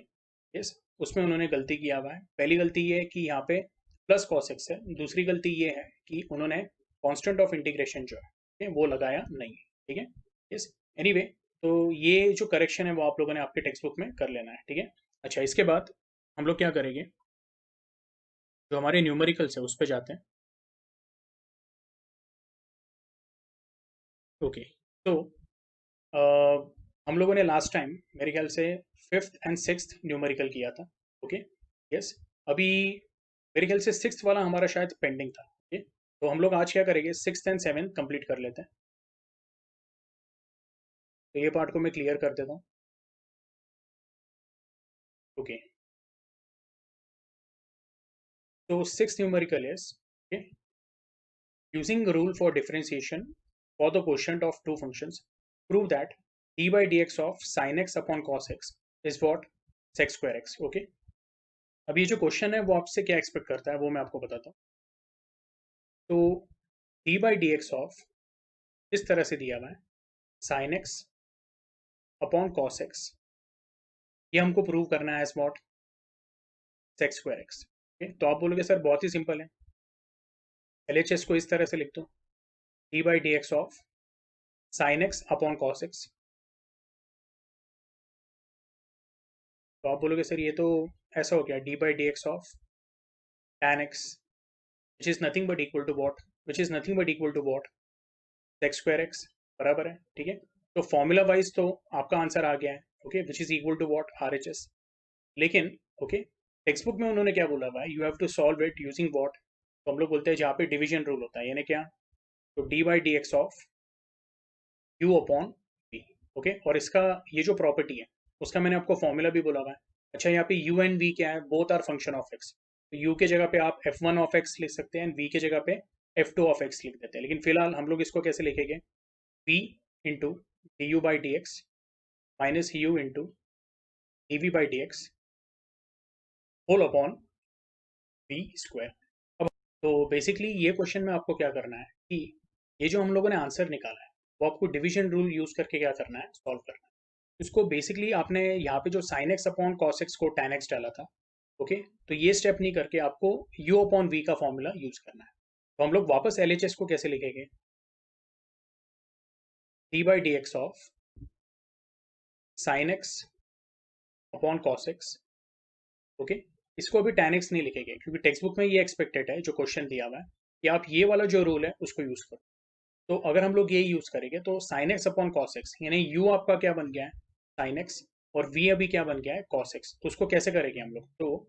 यस, उसमें उन्होंने गलती किया हुआ है। पहली गलती ये है कि यहाँ पे प्लस कॉस एक्स है, दूसरी गलती ये है कि उन्होंने कॉन्स्टेंट ऑफ इंटीग्रेशन जो है, okay, वो लगाया नहीं है, ठीक है। यस, एनीवे, तो ये जो करेक्शन है वो आप लोगों ने आपके टेक्स्ट बुक में कर लेना है, ठीक है। अच्छा, इसके बाद हम लोग क्या करेंगे, जो हमारे न्यूमेरिकल्स है उस पर जाते हैं। ओके, तो हम लोगों ने लास्ट टाइम मेरे ख्याल से फिफ्थ एंड सिक्स्थ न्यूमेरिकल किया था, ओके, यस। अभी मेरे ख्याल से सिक्स्थ वाला हमारा शायद पेंडिंग था, ओके। तो हम लोग आज क्या करेंगे, सिक्स्थ एंड सेवेंथ कंप्लीट कर लेते हैं। तो ये पार्ट को मैं क्लियर कर देता हूँ, okay. So sixth numerical is, okay, using a rule for differentiation for the quotient of two functions, prove that d by dx of sin x upon cos x is what, sec square x, okay। अब ये जो question है वो आपसे क्या expect करता है वो मैं आपको बताता हूँ। तो d by dx ऑफ इस तरह से दिया हुआ है, sin x upon cos x, ये हमको प्रूव करना है as what, sec square x, okay? तो आप बोलोगे सर बहुत ही सिंपल है, LHS को इस तरह से लिख दो, d by dx of sin x upon cos x। तो आप बोलोगे सर ये तो ऐसा हो गया, d by D x of tan x, which is nothing but equal to what, which is nothing but equal to what, sec square x, बराबर है, ठीक है। तो फॉर्मूला वाइज तो आपका आंसर आ गया है, okay, which is equal to what, R H S. लेकिन ओके, टेक्स्ट बुक में उन्होंने क्या बोला हुआ है, you have to solve it using what. तो हम लोग बोलते हैं जहाँ पे डिवीजन रूल होता है, यानी क्या, तो D by D x of u upon v, okay. और इसका ये जो प्रॉपर्टी है उसका मैंने आपको फॉर्मूला भी बोला हुआ है। अच्छा, यहाँ पे यू एंड वी क्या है, both are function of x. तो यू के जगह पे आप एफ वन ऑफ एक्स लिख सकते हैं, वी के जगह पे एफ टू ऑफ एक्स लिख देते हैं। लेकिन फिलहाल हम लोग इसको कैसे लिखेंगे, v into d u by D x minus u into d v by D x whole upon v square. अब तो बेसिकली ये क्वेश्चन में आपको क्या करना है कि ये जो हम लोगों ने आंसर निकाला है वो आपको डिवीजन रूल यूज करके क्या करना है, सॉल्व करना है। इसको बेसिकली आपने यहाँ पे जो sine x upon cos x को टैन एक्स डाला था, ओके, तो ये स्टेप नहीं करके आपको यू अपॉन वी का फॉर्मूला यूज करना है। तो हम लोग वापस एल एच एस को कैसे लिखेंगे, D by D x of sine x upon cos x, okay. इसको अभी tan x नहीं लिखेंगे क्योंकि टेक्स्ट बुक में ये एक्सपेक्टेड है, जो क्वेश्चन दिया हुआ है, कि आप ये वाला जो रूल है उसको यूज करो। तो अगर हम लोग ये यूज करेंगे तो sin x upon cos x, यानी u आपका क्या बन गया है, sin x, और v अभी क्या बन गया है, cos x। तो उसको कैसे करेंगे हम लोग, तो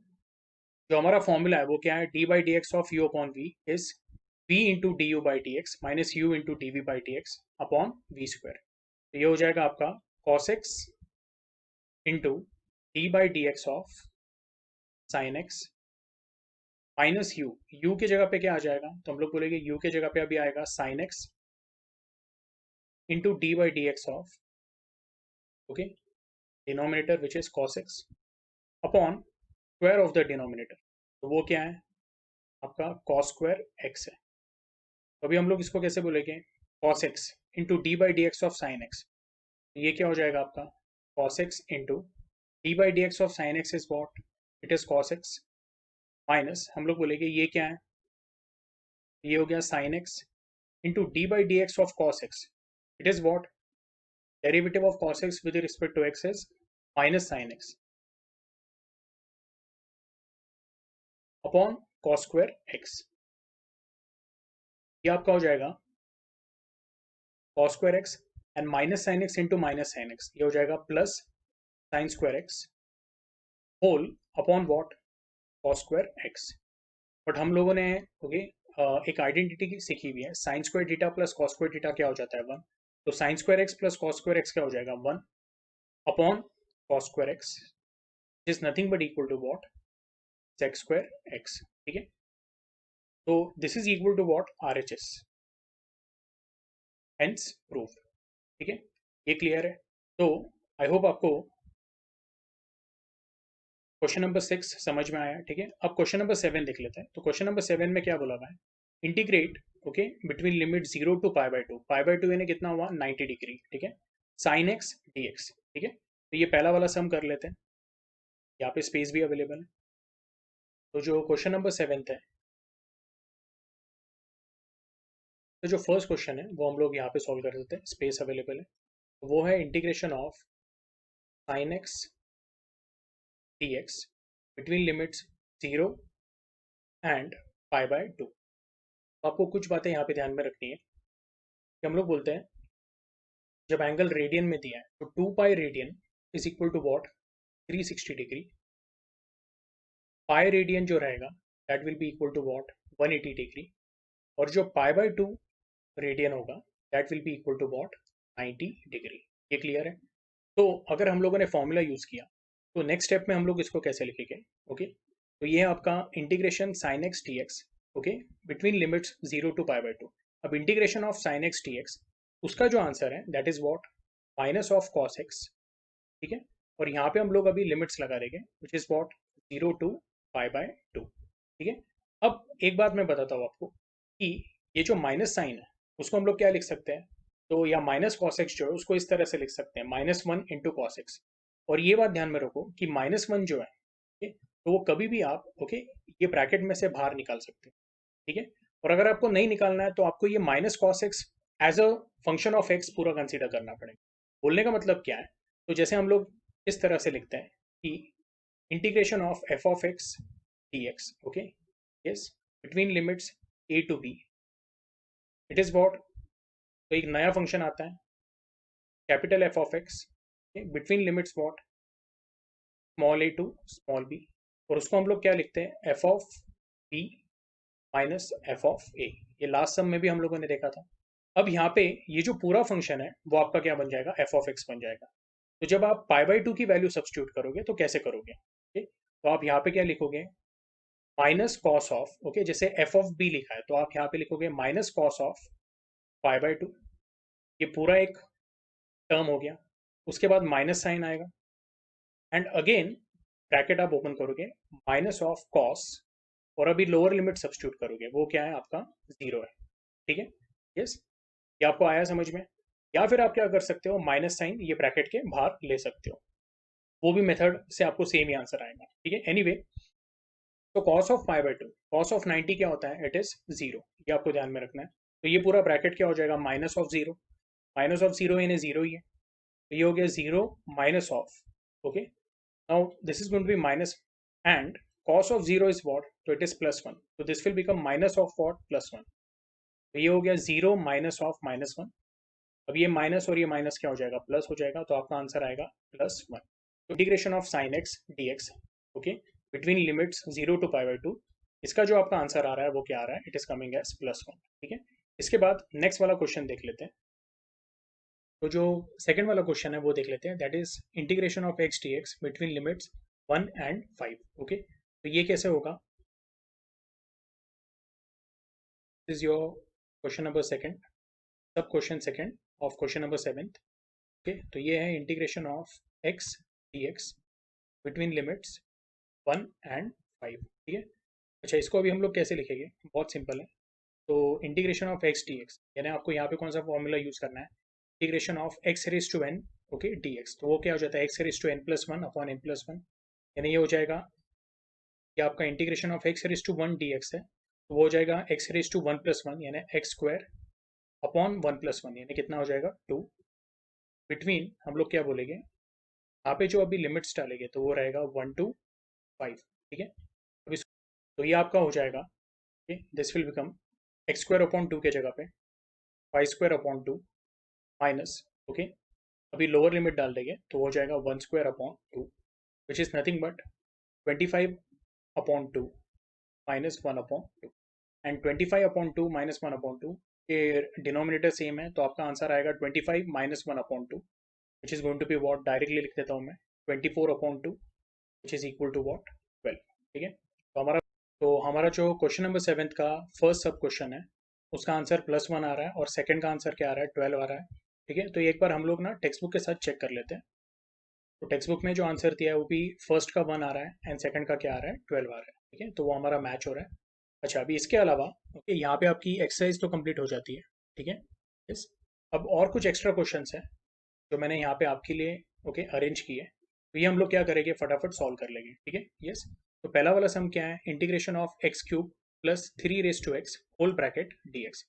जो हमारा फॉर्मूला है वो क्या है, d by D x of u upon v is v into d u by D x minus u into d v by D x upon v square. तो ये हो जाएगा आपका cos x into d by D x of sine x minus u, u की जगह पे क्या आ जाएगा, तो हम लोग बोलेंगे यू की जगह पे अभी आएगा sign x into d by D x of, okay, denominator which is cos x upon square of the denominator. तो वो क्या है, आपका कॉस स्क्वायर एक्स है। तो अभी हम लोग इसको कैसे बोलेंगे, cos x into d by D x of sine x. ये क्या हो जाएगा आपका, cos x into d by D x of sine x is what, it is cos x, minus हम लोग बोलेंगे ये क्या है, ये हो गया sign x into d by D x of cos x, it is what, derivative of cos x with respect to x is minus sin x upon cos square x। ये आपका हो जाएगा cos square x and minus sin x into minus sin x, ये हो जाएगा plus sin square x whole upon what, cos square x। But हम लोगों ने ओके एक आइडेंटिटी सीखी हुई है, sine square theta plus cos square theta क्या हो जाता है, 1। तो sine square x plus cos square x क्या हो जाएगा, 1 upon cos square x is nothing but equal to what, sec square x, ठीक है। तो this is equal to what, R H S. Hence prove. ठीक है, ये क्लियर है। तो आई होप आपको क्वेश्चन नंबर 6 समझ में आया। ठीक है, अब क्वेश्चन नंबर 7 देख लेते हैं। तो क्वेश्चन नंबर 7 में क्या बोला हुआ है, integrate okay between limit 0 to π/2। π/2 यानी कितना हुआ, 90 डिग्री। ठीक है, साइन एक्स डी एक्स। ठीक है, तो ये पहला वाला सम कर लेते हैं, यहाँ पे स्पेस भी अवेलेबल है। तो जो क्वेश्चन नंबर 7 है, तो जो फर्स्ट क्वेश्चन है वो हम लोग यहाँ पे सॉल्व कर देते हैं, स्पेस अवेलेबल है। तो वो है integration of sine x D x between limits 0 and π/2। आपको कुछ बातें यहाँ पे ध्यान में रखनी है कि हम लोग बोलते हैं जब एंगल रेडियन में दिया है तो 2 pi radian is equal to what, 360 degree. Pi radian जो रहेगा that will be equal to what, 180 degree. और जो π/2 रेडियन होगा that will be equal to what, 90 degree. ये क्लियर है। तो अगर हम लोगों ने फॉर्मूला यूज़ किया तो नेक्स्ट स्टेप में हम लोग इसको कैसे लिखेंगे। ओके, तो ये है आपका integration sine x D x okay between limits 0 to π/2। अब integration of sine x D x, उसका जो आंसर है that is what, minus of cos x. ठीक है, और यहाँ पे हम लोग अभी लिमिट्स लगा देंगे विच इज वॉट, 0 टू π/2। ठीक है, अब एक बात मैं बताता हूँ आपको कि ये जो माइनस साइन है उसको हम लोग क्या लिख सकते हैं, तो या माइनस कॉस एक्स जो है उसको इस तरह से लिख सकते हैं, -1 इंटू कॉस एक्स। और ये बात ध्यान में रखो कि -1 जो है okay, तो वो कभी भी आप ओके ये ब्रैकेट में से बाहर निकाल सकते हैं। ठीक है, और अगर आपको नहीं निकालना है तो आपको ये minus cos x as a function of x पूरा कंसीडर करना पड़ेगा। बोलने का मतलब क्या है, तो जैसे हम लोग इस तरह से लिखते हैं कि integration of F of x D x okay yes between limits a to b, it is what, तो एक नया फंक्शन आता है capital f of x between limits what, small a to small b. और उसको हम लोग क्या लिखते हैं, f of b minus f of a. ये लास्ट सम में भी हम लोगों ने देखा था। अब यहाँ पे ये जो पूरा फंक्शन है वो आपका क्या बन जाएगा, एफ ऑफ एक्स बन जाएगा। तो जब आप π/2 की वैल्यू सब्स्टिट्यूट करोगे तो कैसे करोगे, okay? तो आप यहाँ पे क्या लिखोगे, माइनस कॉस ऑफ ओके, जैसे एफ ऑफ बी लिखा है तो आप यहाँ पे लिखोगे माइनस कॉस ऑफ π/2। ये पूरा एक टर्म हो गया, उसके बाद माइनस साइन आएगा एंड अगेन ब्रैकेट आप ओपन करोगे, माइनस ऑफ कॉस, और अभी लोअर लिमिट सब्स्टिट्यूट करोगे वो क्या है आपका, 0 है। ठीक है, यस, ये आपको आया समझ में। या फिर आप क्या कर सकते हो, माइनस साइन ये ब्रैकेट के बाहर ले सकते हो, वो भी मेथड से आपको सेम ही आंसर आएगा। ठीक है, एनीवे तो कॉस ऑफ π/2, कॉस ऑफ 90 क्या होता है, इट इज 0। ये आपको ध्यान में रखना है। तो ये पूरा ब्रैकेट क्या हो जाएगा, माइनस ऑफ 0, माइनस ऑफ 0 यानी 0 ही है, तो ये हो गया 0 minus of okay, now this is going to be minus and cos of 0 is what, so it is +1, so this will become minus of what, +1। तो ये हो गया 0 माइनस ऑफ -1। अब ये माइनस और ये माइनस क्या हो जाएगा, प्लस हो जाएगा, तो आपका आंसर आएगा +1। तो integration of sine x D x okay between limits 0 to π/2, इसका जो आपका आंसर आ रहा है वो क्या आ रहा है, इट इज कमिंग एज +1। ठीक है, इसके बाद नेक्स्ट वाला क्वेश्चन देख लेते हैं। तो जो सेकंड वाला क्वेश्चन है वो देख लेते हैं, that is integration of x D x between limits 1 and 5। Okay, तो ये कैसे होगा, this is your question number second, sub question second of question number 7। Okay, तो ये है integration of x D x between limits 1 and 5। ठीक है, अच्छा इसको अभी हम लोग कैसे लिखेंगे, बहुत सिंपल है। तो integration of x D x यानी आपको यहाँ पे कौन सा फॉर्मूला यूज करना है, integration of x raise to n okay d x. तो वो क्या हो जाता है, x raise to n+1 upon n+1, यानी ये हो जाएगा कि आपका integration of x raise to 1 d x है, तो वो हो जाएगा एक्स रेज टू 1+1 यानी एक्स स्क्वायर अपॉन 1+1 यानी कितना हो जाएगा 2, बिटवीन हम लोग क्या बोलेंगे, यहाँ पे जो अभी लिमिट्स डालेंगे तो वो रहेगा 1 to 5। ठीक है, अब इस तो ये आपका हो जाएगा, this will become x square upon 2 के जगह पे 5² अपॉन 2 माइनस ओके, अभी लोअर लिमिट डाल देंगे तो हो जाएगा 1² upon 2 which is nothing but 25/2 minus 1/2 and 25/2 minus 1/2 के डिनोमिनेटर सेम है, तो आपका आंसर आएगा 25 minus 1/2 which is going to be what, directly लिख देता हूँ मैं 24/2 which is equal to what 12। ठीक है, तो हमारा जो क्वेश्चन नंबर 7 का फर्स्ट सब क्वेश्चन है उसका आंसर +1 आ रहा है और सेकंड का आंसर क्या आ रहा है, 12 आ रहा है। ठीक है, तो एक बार हम लोग ना टेक्स्ट बुक के साथ चेक कर लेते हैं। तो टेक्स्ट बुक में जो आंसर दिया है वो भी फर्स्ट का 1 आ रहा है एंड सेकंड का क्या आ रहा है, 12 आ रहा है। ठीक है, तो वो हमारा मैच हो रहा है। अच्छा, अभी इसके अलावा ओके, यहाँ पे आपकी एक्सरसाइज तो कंप्लीट हो जाती है। ठीक है, यस। अब और कुछ एक्स्ट्रा क्वेश्चंस हैं जो मैंने यहाँ पे आपके लिए ओके अरेंज किए। तो ये हम लोग क्या करेंगे, फटाफट सॉल्व कर लेंगे। ठीक है, यस। तो पहला वाला सम क्या है, integration of x cube plus 3 raise to x whole bracket d x.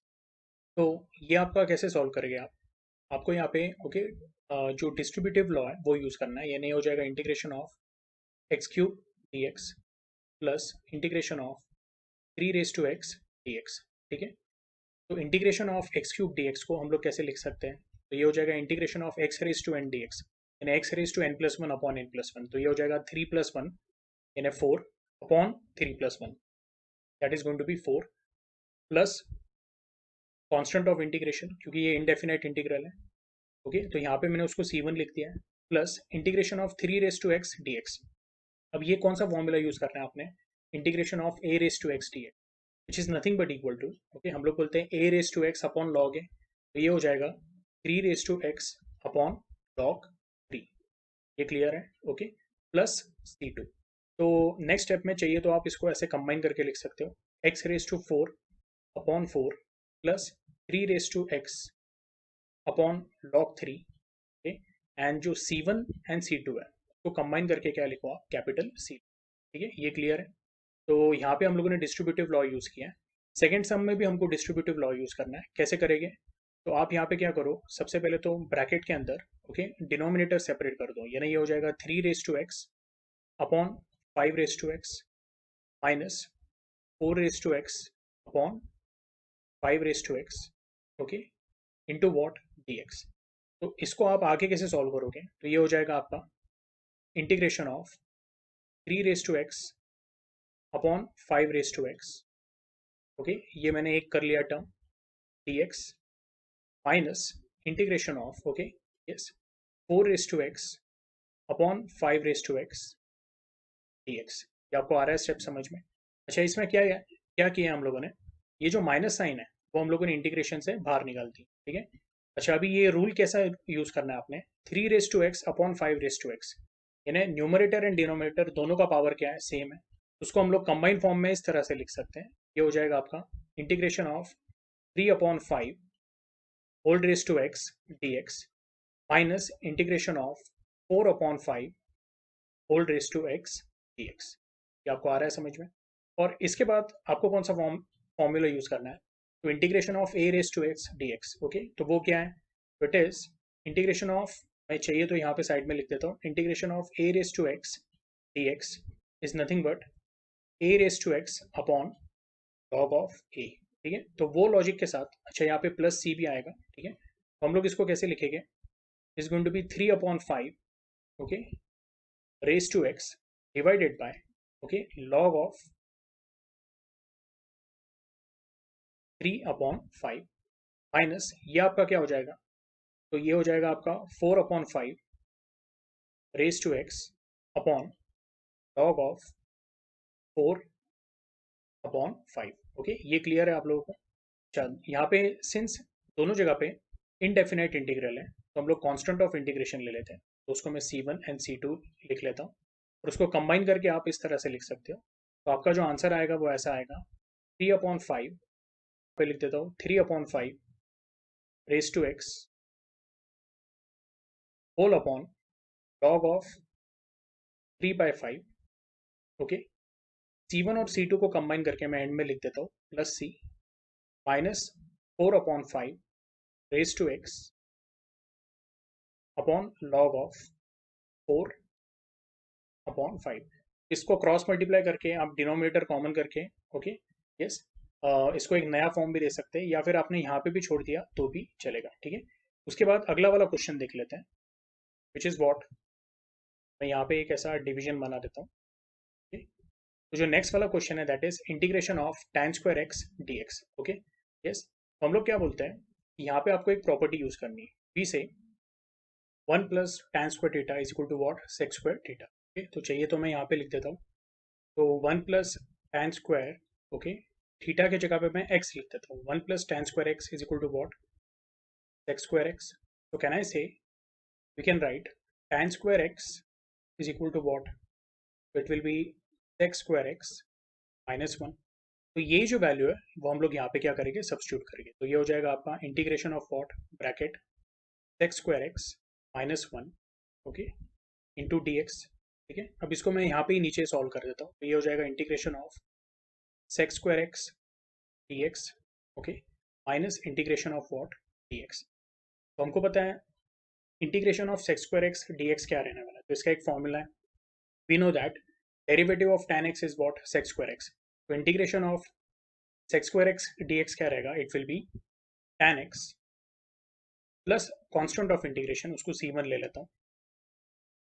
तो ये आपका कैसे सॉल्व करेंगे आप, आपको यहाँ पे ओके जो डिस्ट्रीब्यूटिव लॉ है वो यूज़ करना है। ये नहीं हो जाएगा integration of x cube d x plus integration of 3 raise to x D x. ठीक है, तो integration of x cube d x को हम लोग कैसे लिख सकते हैं, तो ये हो जाएगा integration of x raise to N D x, यानी x raise to n+1 upon n+1। तो ये हो जाएगा 3+1 यानी 4 upon 3+1, that is going to be 4 plus constant of integration, क्योंकि ये इनडेफिनाइट इंटीग्रल है। ओके, तो यहाँ पे मैंने उसको c1 लिख दिया है, plus integration of 3 raise to x D x. अब ये कौन सा फॉर्मूला यूज करना है आपने, integration of a raise to x D x, which is nothing but equal to okay, हम लोग बोलते हैं a raise to x upon log a, तो ये हो जाएगा 3 raise to x upon log 3। ये क्लियर है, ओके, प्लस c2। तो नेक्स्ट स्टेप में चाहिए तो आप इसको ऐसे कंबाइन करके लिख सकते हो, x raise to 4 upon 4 plus 3 raise to x upon log 3। Okay, and जो c1 एंड c2 है तो कंबाइन करके क्या लिखो आप, कैपिटल C। ठीक है, ये क्लियर है। तो यहाँ पे हम लोगों ने डिस्ट्रीब्यूटिव लॉ यूज़ किया है। सेकेंड सम में भी हमको डिस्ट्रीब्यूटिव लॉ यूज़ करना है, कैसे करेंगे, तो आप यहाँ पे क्या करो, सबसे पहले तो ब्रैकेट के अंदर ओके डिनोमिनेटर सेपरेट कर दो, यानी ये हो जाएगा 3 raise to x upon 5 raise to x minus 4 raise to x upon 5 raise to x okay into what d x. तो इसको आप आगे कैसे सॉल्व करोगे, तो ये हो जाएगा आपका integration of 3 raise to x upon 5 raise to x. Okay, ये मैंने एक कर लिया term d x minus integration of okay yes 4 raise to x upon 5 raise to x D x. ये आपको आ रहा है स्टेप समझ में। अच्छा, इसमें क्या है, क्या किया हम लोगों ने, ये जो माइनस साइन है वो हम लोगों ने इंटीग्रेशन से बाहर निकाल दी। ठीक है, अच्छा अभी ये रूल कैसा यूज करना है आपने, 3 raise to x upon 5 raise to x, यानी न्यूमरेटर एंड डिनोमिनेटर दोनों का पावर क्या है, सेम है। उसको हम लोग कंबाइंड फॉर्म में इस तरह से लिख सकते हैं, ये हो जाएगा आपका integration of 3/5 whole raise to x D x minus integration of 4/5 whole raise to x D x. ये आपको आ रहा है समझ में। और इसके बाद आपको कौन सा फॉर्मूला यूज करना है, तो integration of a raise to x D x. Okay, तो वो क्या है, तो इट इज इंटीग्रेशन ऑफ, मैं चाहिए तो यहाँ पे साइड में लिख देता हूँ, integration of a raise to x D x is nothing but a raise to x upon log of a। ठीक है, तो वो लॉजिक के साथ, अच्छा यहाँ पे प्लस c भी आएगा। ठीक है, तो हम लोग इसको कैसे लिखेंगे, is going to be 3/5 okay raise to x divided by okay log of 3/5 minus ये आपका क्या हो जाएगा, तो ये हो जाएगा आपका 4/5 raise to x upon log of 4/5। Okay, ये क्लियर है आप लोगों को। चल यहाँ पे सिंस दोनों जगह पे इनडेफिनाइट इंटीग्रल है तो हम लोग कांस्टेंट ऑफ इंटीग्रेशन ले लेते हैं, तो उसको मैं c1 एंड c2 लिख लेता हूँ और उसको कंबाइन करके आप इस तरह से लिख सकते हो। तो आपका जो आंसर आएगा वो ऐसा आएगा 3/5 पे लिख देता हूँ 3/5 raise to x whole upon log of 3/5। Okay, c1 और c2 को कंबाइन करके मैं एंड में लिख देता हूँ plus c minus 4/5 raise to x upon log of 4/5। इसको क्रॉस मल्टीप्लाई करके आप डिनोमिनेटर कॉमन करके ओके यस इसको एक नया फॉर्म भी दे सकते हैं, या फिर आपने यहाँ पे भी छोड़ दिया तो भी चलेगा। ठीक है, उसके बाद अगला वाला क्वेश्चन देख लेते हैं, विच इज़ वॉट, मैं यहाँ पे एक ऐसा डिवीजन बना देता हूँ। okay? तो जो नेक्स्ट वाला क्वेश्चन है that is integration of tan² x dx। Okay yes, तो हम लोग क्या बोलते हैं, यहाँ पे आपको एक प्रॉपर्टी यूज करनी है, we say 1 plus tan² theta is equal to what sec² theta. Okay, तो चाहिए तो मैं यहाँ पे लिख देता हूँ, तो 1 प्लस tan² ओके थीटा की जगह पे मैं x लिख देता हूँ, 1 plus tan square x is equal to what, sec square x. तो can I say we can write tan square x is equal to what, it will be sec square x minus 1. तो ये जो value है वो हम लोग यहाँ पे क्या करेंगे, सब्स्टिट्यूट करेंगे. तो ये हो जाएगा आपका integration of what, bracket sec square x minus 1, okay, into d x. ठीक है, अब इसको मैं यहाँ पे ही नीचे सॉल्व कर देता हूँ. तो ये हो जाएगा integration of sec square x D x, okay, minus integration of what, d x. तो हमको पता है integration of sec square x D x क्या रहने वाला है. तो इसका एक फॉर्मूला है, we know that derivative of tan x is what, sec square x. तो integration of sec square x D x क्या रहेगा, it will be tan x plus constant of integration, उसको c1 ले लेता हूँ,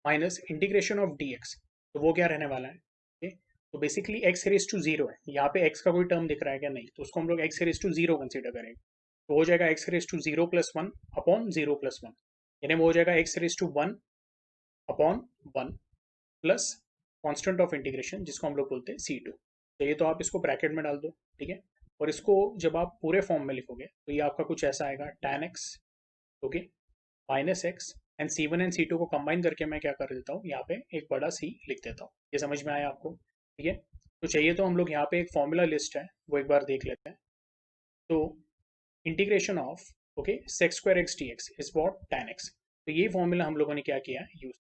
minus integration of d x. तो वो क्या रहने वाला है, okay? तो basically x raise to zero है, यहाँ पे x का कोई टर्म दिख रहा है क्या, नहीं, तो उसको हम लोग x raise to zero consider करेंगे. तो हो जाएगा x raise to zero plus 1 upon zero plus 1, यानी वो हो जाएगा x raise to 1 upon 1 plus constant of integration जिसको हम लोग बोलते हैं c2. तो ये तो आप इसको ब्रैकेट में डाल दो, ठीक है. और इसको जब आप पूरे फॉर्म में लिखोगे तो ये आपका कुछ ऐसा आएगा, tan x, okay, minus x, and c1 and c2 को कंबाइन करके मैं क्या कर देता हूँ, यहाँ पे एक बड़ा c लिख देता हूँ. ये समझ में आया आपको, ठीक है. तो चाहिए तो हम लोग यहाँ पे एक फॉर्मूला लिस्ट है वो एक बार देख लेते हैं. तो integration of, okay, sec square x D x is what, tan x. तो ये फॉर्मूला हम लोगों ने क्या किया, यूज,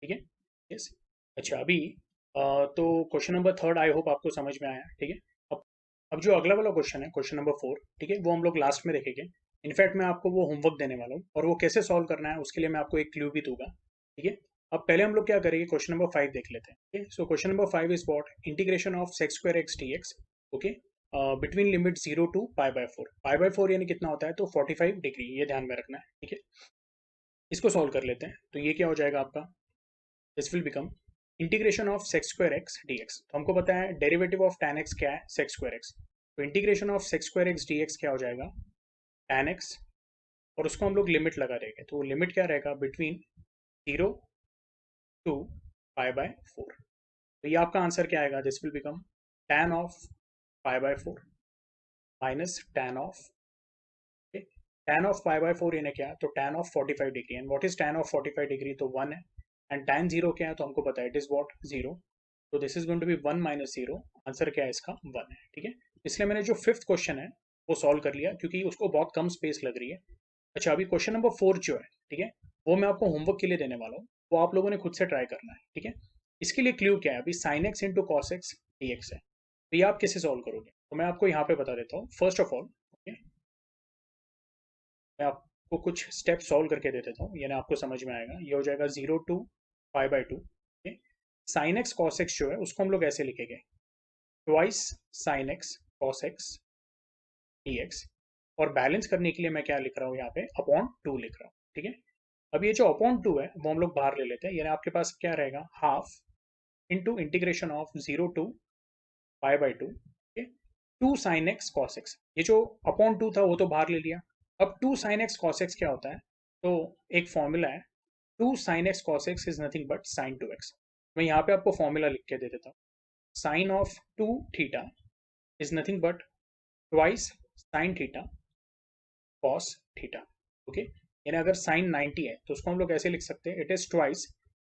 ठीक है. यस. अच्छा, अभी तो क्वेश्चन नंबर 3 आई होप आपको समझ में आया, ठीक है. अब जो अगला वाला क्वेश्चन है, क्वेश्चन नंबर 4, ठीक है, वो हम लोग लास्ट में देखेंगे. इनफैक्ट मैं आपको वो होमवर्क देने वाला हूँ और वो कैसे सॉल्व करना है उसके लिए मैं आपको एक क्लू भी दूंगा, ठीक है. अब पहले हम लोग क्या करेंगे, क्वेश्चन नंबर 5 देख लेते हैं. ठीक है, so question number 5 is what, integration of sec square x D x, okay, between limit 0 to π/4. π/4 यानी कितना होता है, तो 45 डिग्री, ये ध्यान में रखना है, ठीक है. इसको सॉल्व कर लेते हैं. तो ये क्या हो जाएगा आपका, this will become integration of sec square x D x. तो हमको पता है डेरिवेटिव ऑफ tan x क्या है, सेक स्क्वायर एक्स. तो integration of sec square x D x क्या हो जाएगा, tan x, और उसको हम लोग लिमिट लगा देंगे. तो लिमिट क्या रहेगा, बिटवीन 0 टू π/4. तो ये आपका आंसर क्या आएगा, this will become tan of π/4 minus tan of, tan of π/4 यानी क्या, तो tan of 45 degree. And what is tan of 45 degree, तो 1 है. एंड tan 0 क्या है, तो हमको पता है इट इज व्हाट, 0. तो this is going to be 1 minus 0. Answer क्या है इसका, 1 है, ठीक है. इसलिए मैंने जो 5th क्वेश्चन है वो सॉल्व कर लिया क्योंकि उसको बहुत कम स्पेस लग रही है. अच्छा, अभी क्वेश्चन नंबर 4 जो है, ठीक है, वो मैं आपको होमवर्क के लिए देने वाला हूँ, वो आप लोगों ने खुद से ट्राई करना है, ठीक है. इसके लिए क्ल्यू क्या है, अभी sin x into cos x D x है. तो ये आप कैसे सॉल्व करोगे, तो मैं आपको यहाँ पे बता देता हूँ. फर्स्ट ऑफ ऑल, ओके, मैं आपको कुछ स्टेप सॉल्व करके दे देता हूँ, यानी आपको समझ में आएगा. ये हो जाएगा 0 to π/2. Sine x cos x जो है उसको हम लोग ऐसे लिखेंगे, twice sine x cos x D x. और बैलेंस करने के लिए मैं क्या लिख रहा हूँ यहाँ पे, अपॉन 2 लिख रहा हूँ, ठीक है. अब ये जो अपॉन 2 है वो हम लोग बाहर ले लेते हैं, यानी आपके पास क्या रहेगा, half into integration of 0 to π/2, ठीक है, 2 साइन एक्स कॉस एक्स. ये जो अपॉन 2 था वो तो बाहर ले लिया. अब 2 साइन एक्स कॉस एक्स क्या होता है, तो एक फॉर्मूला है, 2 sine x cos x is nothing but sine 2x. मैं यहाँ पे आपको फॉर्मूला लिख के दे देता हूँ. Sine of 2 theta is nothing but twice sine theta cos theta, okay. यानी अगर साइन 90 है तो उसको हम लोग ऐसे लिख सकते हैं, it is twice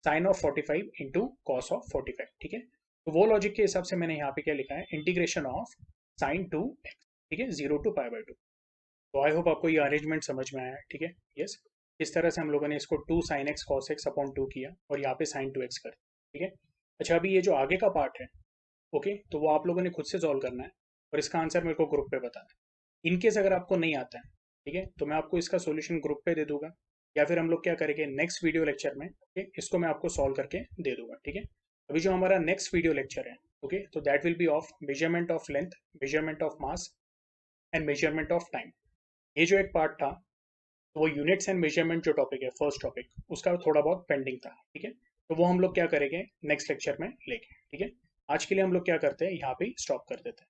sign of 45 into cos of 45, ठीक है. तो वो लॉजिक के हिसाब से मैंने यहाँ पे क्या लिखा है, इंटीग्रेशन ऑफ साइन 2x, ठीक है, 0 टू π/2. तो आई होप आपको ये अरेंजमेंट समझ में आया, ठीक है. यस, इस तरह से हम लोगों ने इसको 2 sine x cos x upon 2 किया और यहाँ पे साइन 2x कर, ठीक है. अच्छा, अभी ये जो आगे का पार्ट है, ओके, तो वो आप लोगों ने खुद से सॉल्व करना है और इसका आंसर मेरे को ग्रुप पे बताना है. इनकेस अगर आपको नहीं आता है, ठीक है, तो मैं आपको इसका सॉल्यूशन ग्रुप पे दे दूंगा, या फिर हम लोग क्या करेंगे, नेक्स्ट वीडियो लेक्चर में, ओके, इसको मैं आपको सॉल्व करके दे दूंगा, ठीक है. अभी जो हमारा नेक्स्ट वीडियो लेक्चर है, ओके, तो that will B of measurement of length, measurement of mass and measurement of time. ये जो एक पार्ट था तो वो यूनिट्स एंड मेजरमेंट जो टॉपिक है, फर्स्ट टॉपिक, उसका थोड़ा बहुत पेंडिंग था, ठीक है. तो वो हम लोग क्या करेंगे नेक्स्ट लेक्चर में लेके, ठीक है. आज के लिए हम लोग क्या करते हैं, यहाँ पे स्टॉप कर देते हैं.